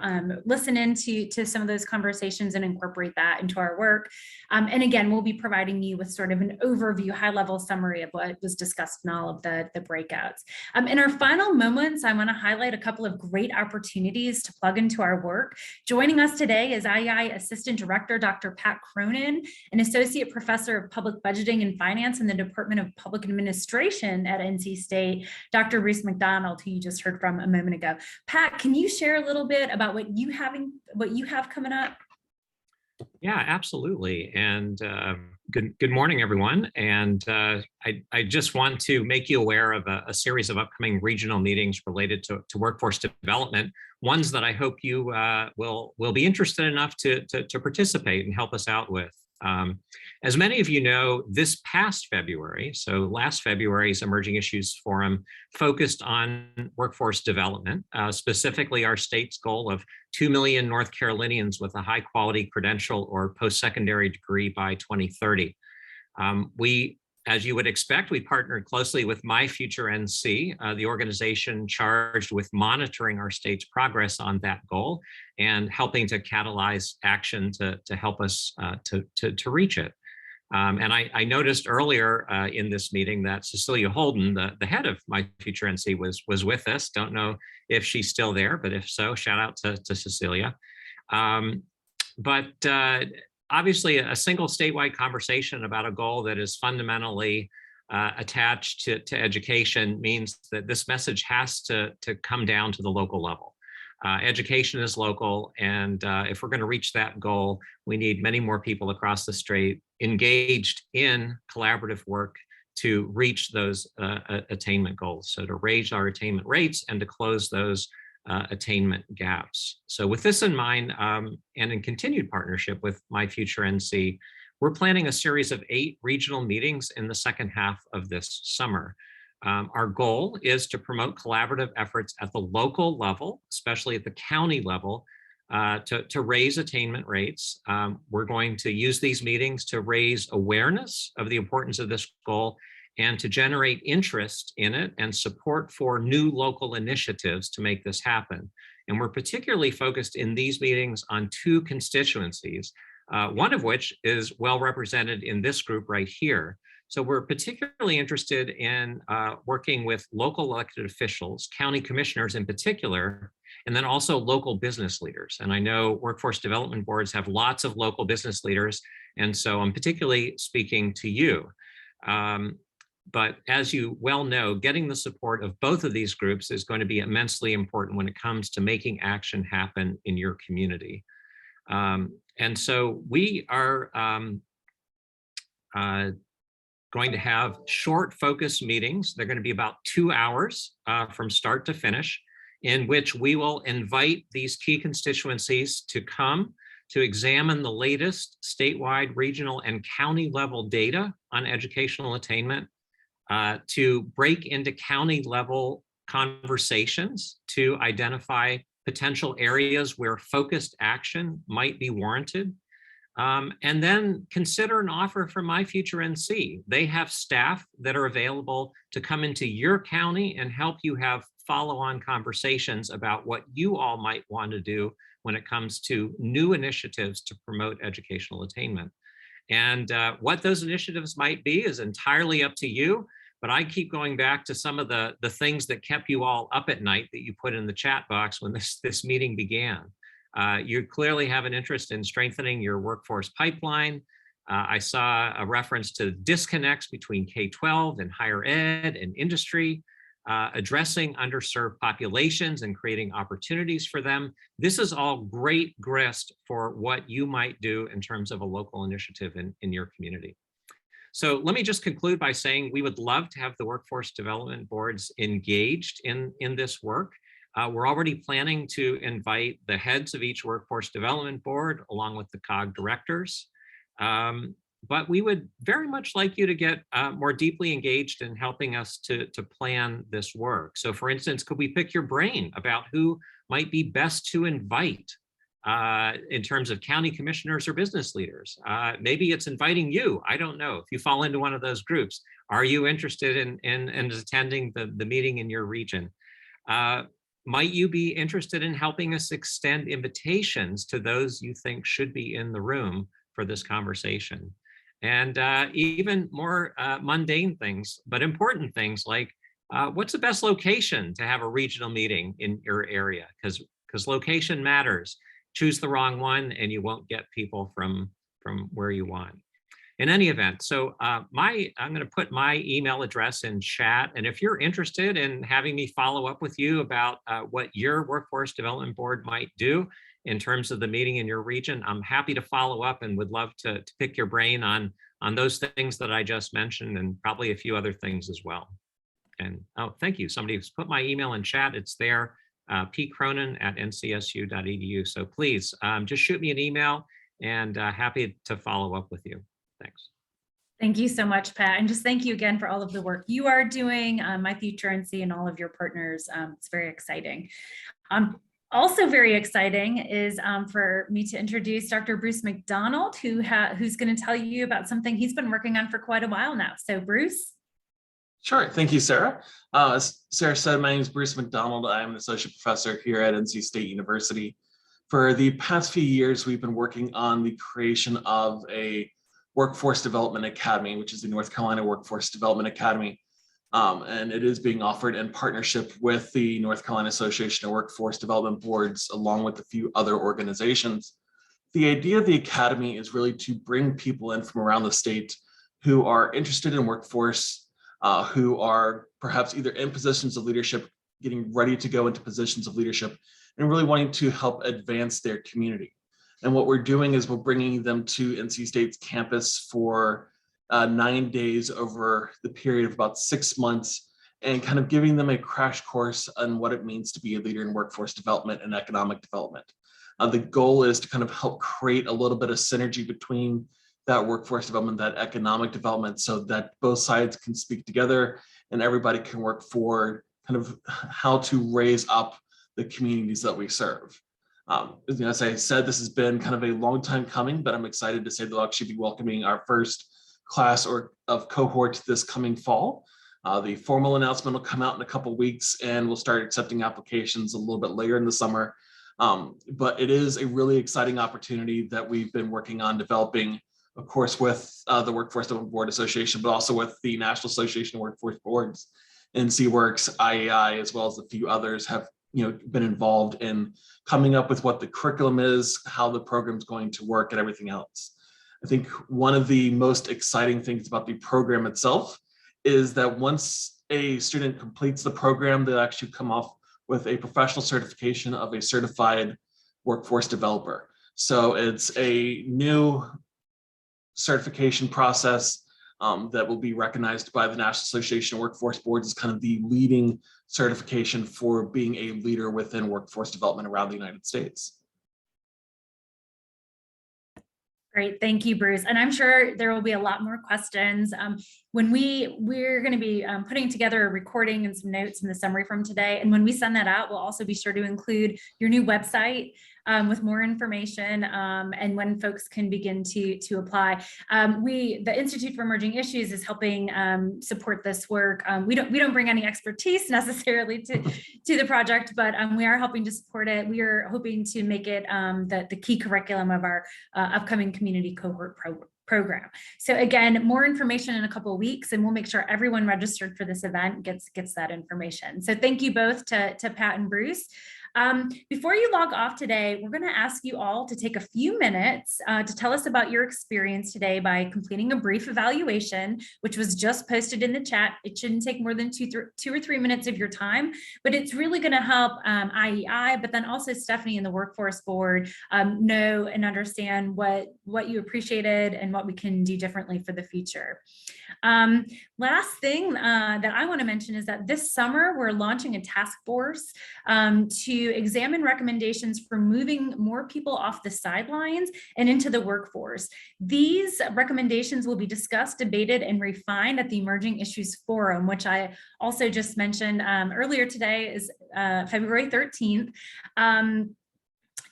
Speaker 2: listen into some of those conversations and incorporate that into our work. And again, we'll be providing you with sort of an overview, high-level summary of what was discussed in all of the breakouts. In our final moments, I want to highlight a couple of great opportunities to plug into our work. Joining us today is IEI Assistant Director, Dr. Pat Cronin, an Associate Professor of Public Budgeting and Finance in the Department of Public Administration at NC State, Dr. Bruce McDonald, who you just heard from a moment ago. Pat, can you share a little bit about what you have coming up?
Speaker 15: Yeah, absolutely. And good morning, everyone. And I just want to make you aware of a series of upcoming regional meetings related to workforce development, ones that I hope you will be interested enough to participate and help us out with. As many of you know, this past February, so last February's Emerging Issues Forum focused on workforce development, specifically our state's goal of 2 million North Carolinians with a high quality credential or post-secondary degree by 2030. We, as you would expect, we partnered closely with My Future NC, the organization charged with monitoring our state's progress on that goal and helping to catalyze action to help us to reach it. And I noticed earlier in this meeting that Cecilia Holden, the head of My Future NC, was with us. Don't know if she's still there, but if so, shout out to Cecilia. Obviously, a single statewide conversation about a goal that is fundamentally attached to education means that this message has to come down to the local level. Education is local, and if we're going to reach that goal, we need many more people across the state engaged in collaborative work to reach those attainment goals. So to raise our attainment rates and to close those attainment gaps. So with this in mind, and in continued partnership with My Future NC, we're planning a series of 8 regional meetings in the second half of this summer. Our goal is to promote collaborative efforts at the local level, especially at the county level, to raise attainment rates. We're going to use these meetings to raise awareness of the importance of this goal and to generate interest in it and support for new local initiatives to make this happen. And we're particularly focused in these meetings on 2 constituencies, one of which is well represented in this group right here. So we're particularly interested in working with local elected officials, county commissioners in particular, and then also local business leaders. And I know workforce development boards have lots of local business leaders, and so I'm particularly speaking to you. But as you well know, getting the support of both of these groups is going to be immensely important when it comes to making action happen in your community. And so we are going to have short focus meetings. They're going to be about 2 hours from start to finish, in which we will invite these key constituencies to come to examine the latest statewide, regional, and county level data on educational attainment, to break into county level conversations to identify potential areas where focused action might be warranted. And then consider an offer from My Future NC. They have staff that are available to come into your county and help you have follow-on conversations about what you all might want to do when it comes to new initiatives to promote educational attainment. And what those initiatives might be is entirely up to you. But I keep going back to some of the things that kept you all up at night that you put in the chat box when this meeting began. You clearly have an interest in strengthening your workforce pipeline. I saw a reference to disconnects between K-12 and higher ed and industry, addressing underserved populations and creating opportunities for them. This is all great grist for what you might do in terms of a local initiative in your community. So let me just conclude by saying we would love to have the workforce development boards engaged in this work. We're already planning to invite the heads of each workforce development board along with the COG directors. But we would very much like you to get more deeply engaged in helping us to plan this work. So for instance, could we pick your brain about who might be best to invite in terms of county commissioners or business leaders? Maybe it's inviting you. I don't know. If you fall into one of those groups, are you interested in attending the meeting in your region? Might you be interested in helping us extend invitations to those you think should be in the room for this conversation? And even more mundane things, but important things like what's the best location to have a regional meeting in your area? Because location matters. Choose the wrong one and you won't get people from where you want. In any event, so I'm going to put my email address in chat. And if you're interested in having me follow up with you about what your workforce development board might do in terms of the meeting in your region, I'm happy to follow up and would love to pick your brain on those things that I just mentioned and probably a few other things as well. And oh, thank you. Somebody's put my email in chat. It's there, pcronin@ncsu.edu. So please just shoot me an email and happy to follow up with you. Thanks.
Speaker 2: Thank you so much, Pat. And just thank you again for all of the work you are doing, My Future NC and all of your partners. It's very exciting. Also very exciting is for me to introduce Dr. Bruce McDonald, who's going to tell you about something he's been working on for quite a while now. So Bruce.
Speaker 9: Sure. Thank you, Sarah. As Sarah said, my name is Bruce McDonald. I'm an associate professor here at NC State University. For the past few years, we've been working on the creation of a Workforce Development Academy, which is the North Carolina Workforce Development Academy. And it is being offered in partnership with the North Carolina Association of Workforce Development Boards, along with a few other organizations. The idea of the academy is really to bring people in from around the state who are interested in workforce, who are perhaps either in positions of leadership, getting ready to go into positions of leadership, and really wanting to help advance their community. And what we're doing is we're bringing them to NC State's campus for 9 days over the period of about 6 months, and kind of giving them a crash course on what it means to be a leader in workforce development and economic development. The goal is to kind of help create a little bit of synergy between that workforce development, that economic development, so that both sides can speak together and everybody can work for kind of how to raise up the communities that we serve. As I said, this has been kind of a long time coming, but I'm excited to say that we'll actually be welcoming our first class of cohort this coming fall. The formal announcement will come out in a couple of weeks, and we'll start accepting applications a little bit later in the summer. But it is a really exciting opportunity that we've been working on developing, of course, with the Workforce Development Board Association, but also with the National Association of Workforce Boards, NC Works, IAI, as well as a few others have been involved in coming up with what the curriculum is, how the program's going to work, and everything else. I think one of the most exciting things about the program itself is that once a student completes the program, they'll actually come off with a professional certification of a certified workforce developer. So it's a new certification process that will be recognized by the National Association of Workforce Boards as kind of the leading certification for being a leader within workforce development around the United States.
Speaker 2: Great, thank you, Bruce. And I'm sure there will be a lot more questions. When we're going to be putting together a recording and some notes in the summary from today. And when we send that out, we'll also be sure to include your new website with more information and when folks can begin to apply. The Institute for Emerging Issues is helping support this work. We don't bring any expertise necessarily to the project, but we are helping to support it. We are hoping to make it the key curriculum of our upcoming community cohort program. So again, more information in a couple of weeks, and we'll make sure everyone registered for this event gets that information. So thank you both to Pat and Bruce. Before you log off today, we're going to ask you all to take a few minutes to tell us about your experience today by completing a brief evaluation, which was just posted in the chat. It shouldn't take more than two or three minutes of your time, but it's really going to help IEI, but then also Stephanie and the Workforce Board know and understand what you appreciated and what we can do differently for the future. Last thing that I want to mention is that this summer we're launching a task force to examine recommendations for moving more people off the sidelines and into the workforce. These recommendations will be discussed, debated, and refined at the Emerging Issues Forum, which I also just mentioned earlier today is February 13th.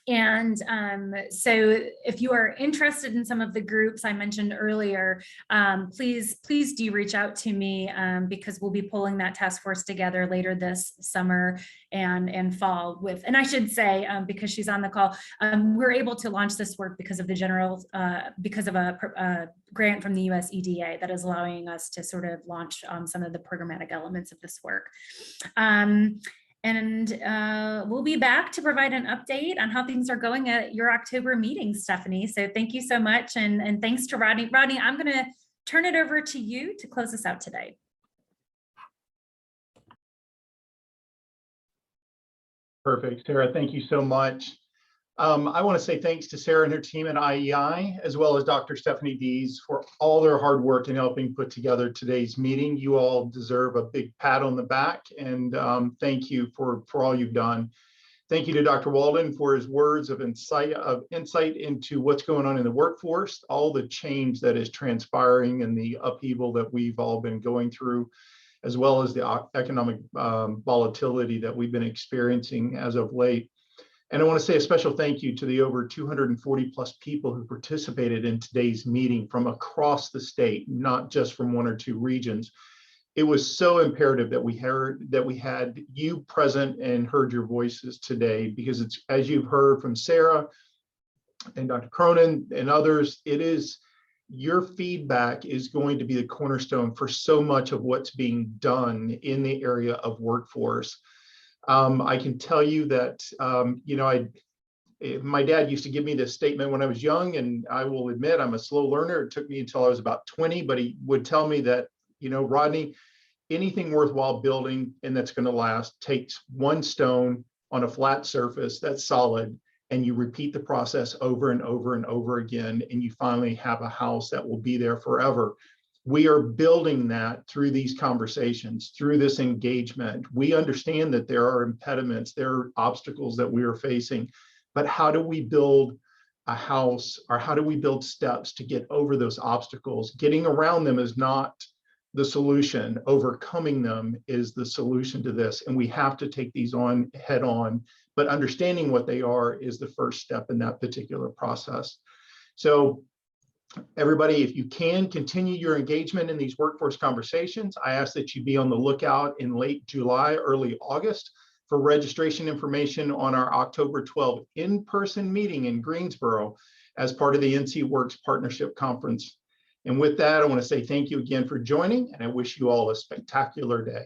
Speaker 2: So if you are interested in some of the groups I mentioned earlier, please do reach out to me because we'll be pulling that task force together later this summer and fall with, and I should say, because she's on the call, we're able to launch this work because of because of a grant from the US EDA that is allowing us to sort of launch some of the programmatic elements of this work. And we'll be back to provide an update on how things are going at your October meeting, Stephanie. So thank you so much. And thanks to Rodney. Rodney, I'm going to turn it over to you to close us out today.
Speaker 1: Perfect, Sarah, thank you so much. I want to say thanks to Sarah and her team at IEI, as well as Dr. Stephanie Dees for all their hard work in helping put together today's meeting. You all deserve a big pat on the back, and thank you for all you've done. Thank you to Dr. Walden for his words of insight into what's going on in the workforce, all the change that is transpiring and the upheaval that we've all been going through, as well as the economic volatility that we've been experiencing as of late. And I want to say a special thank you to the over 240 plus people who participated in today's meeting from across the state, not just from 1 or 2 regions. It was so imperative that we had you present and heard your voices today, because it's, as you've heard from Sarah and Dr. Cronin and others, it is your feedback is going to be the cornerstone for so much of what's being done in the area of workforce. I can tell you that, you know, my dad used to give me this statement when I was young, and I will admit I'm a slow learner. It took me until I was about 20, but he would tell me that, you know, Rodney, anything worthwhile building and that's going to last takes one stone on a flat surface that's solid, and you repeat the process over and over and over again, and you finally have a house that will be there forever. We are building that through these conversations, through this engagement. We understand that there are impediments, there are obstacles that we are facing, but how do we build a house, or how do we build steps to get over those obstacles? Getting around them is not the solution. Overcoming them is the solution to this. And we have to take these on head on, but understanding what they are is the first step in that particular process. So everybody, if you can continue your engagement in these workforce conversations, I ask that you be on the lookout in late July, early August for registration information on our October 12th in-person meeting in Greensboro as part of the NC Works Partnership Conference. And with that, I want to say thank you again for joining, and I wish you all a spectacular day.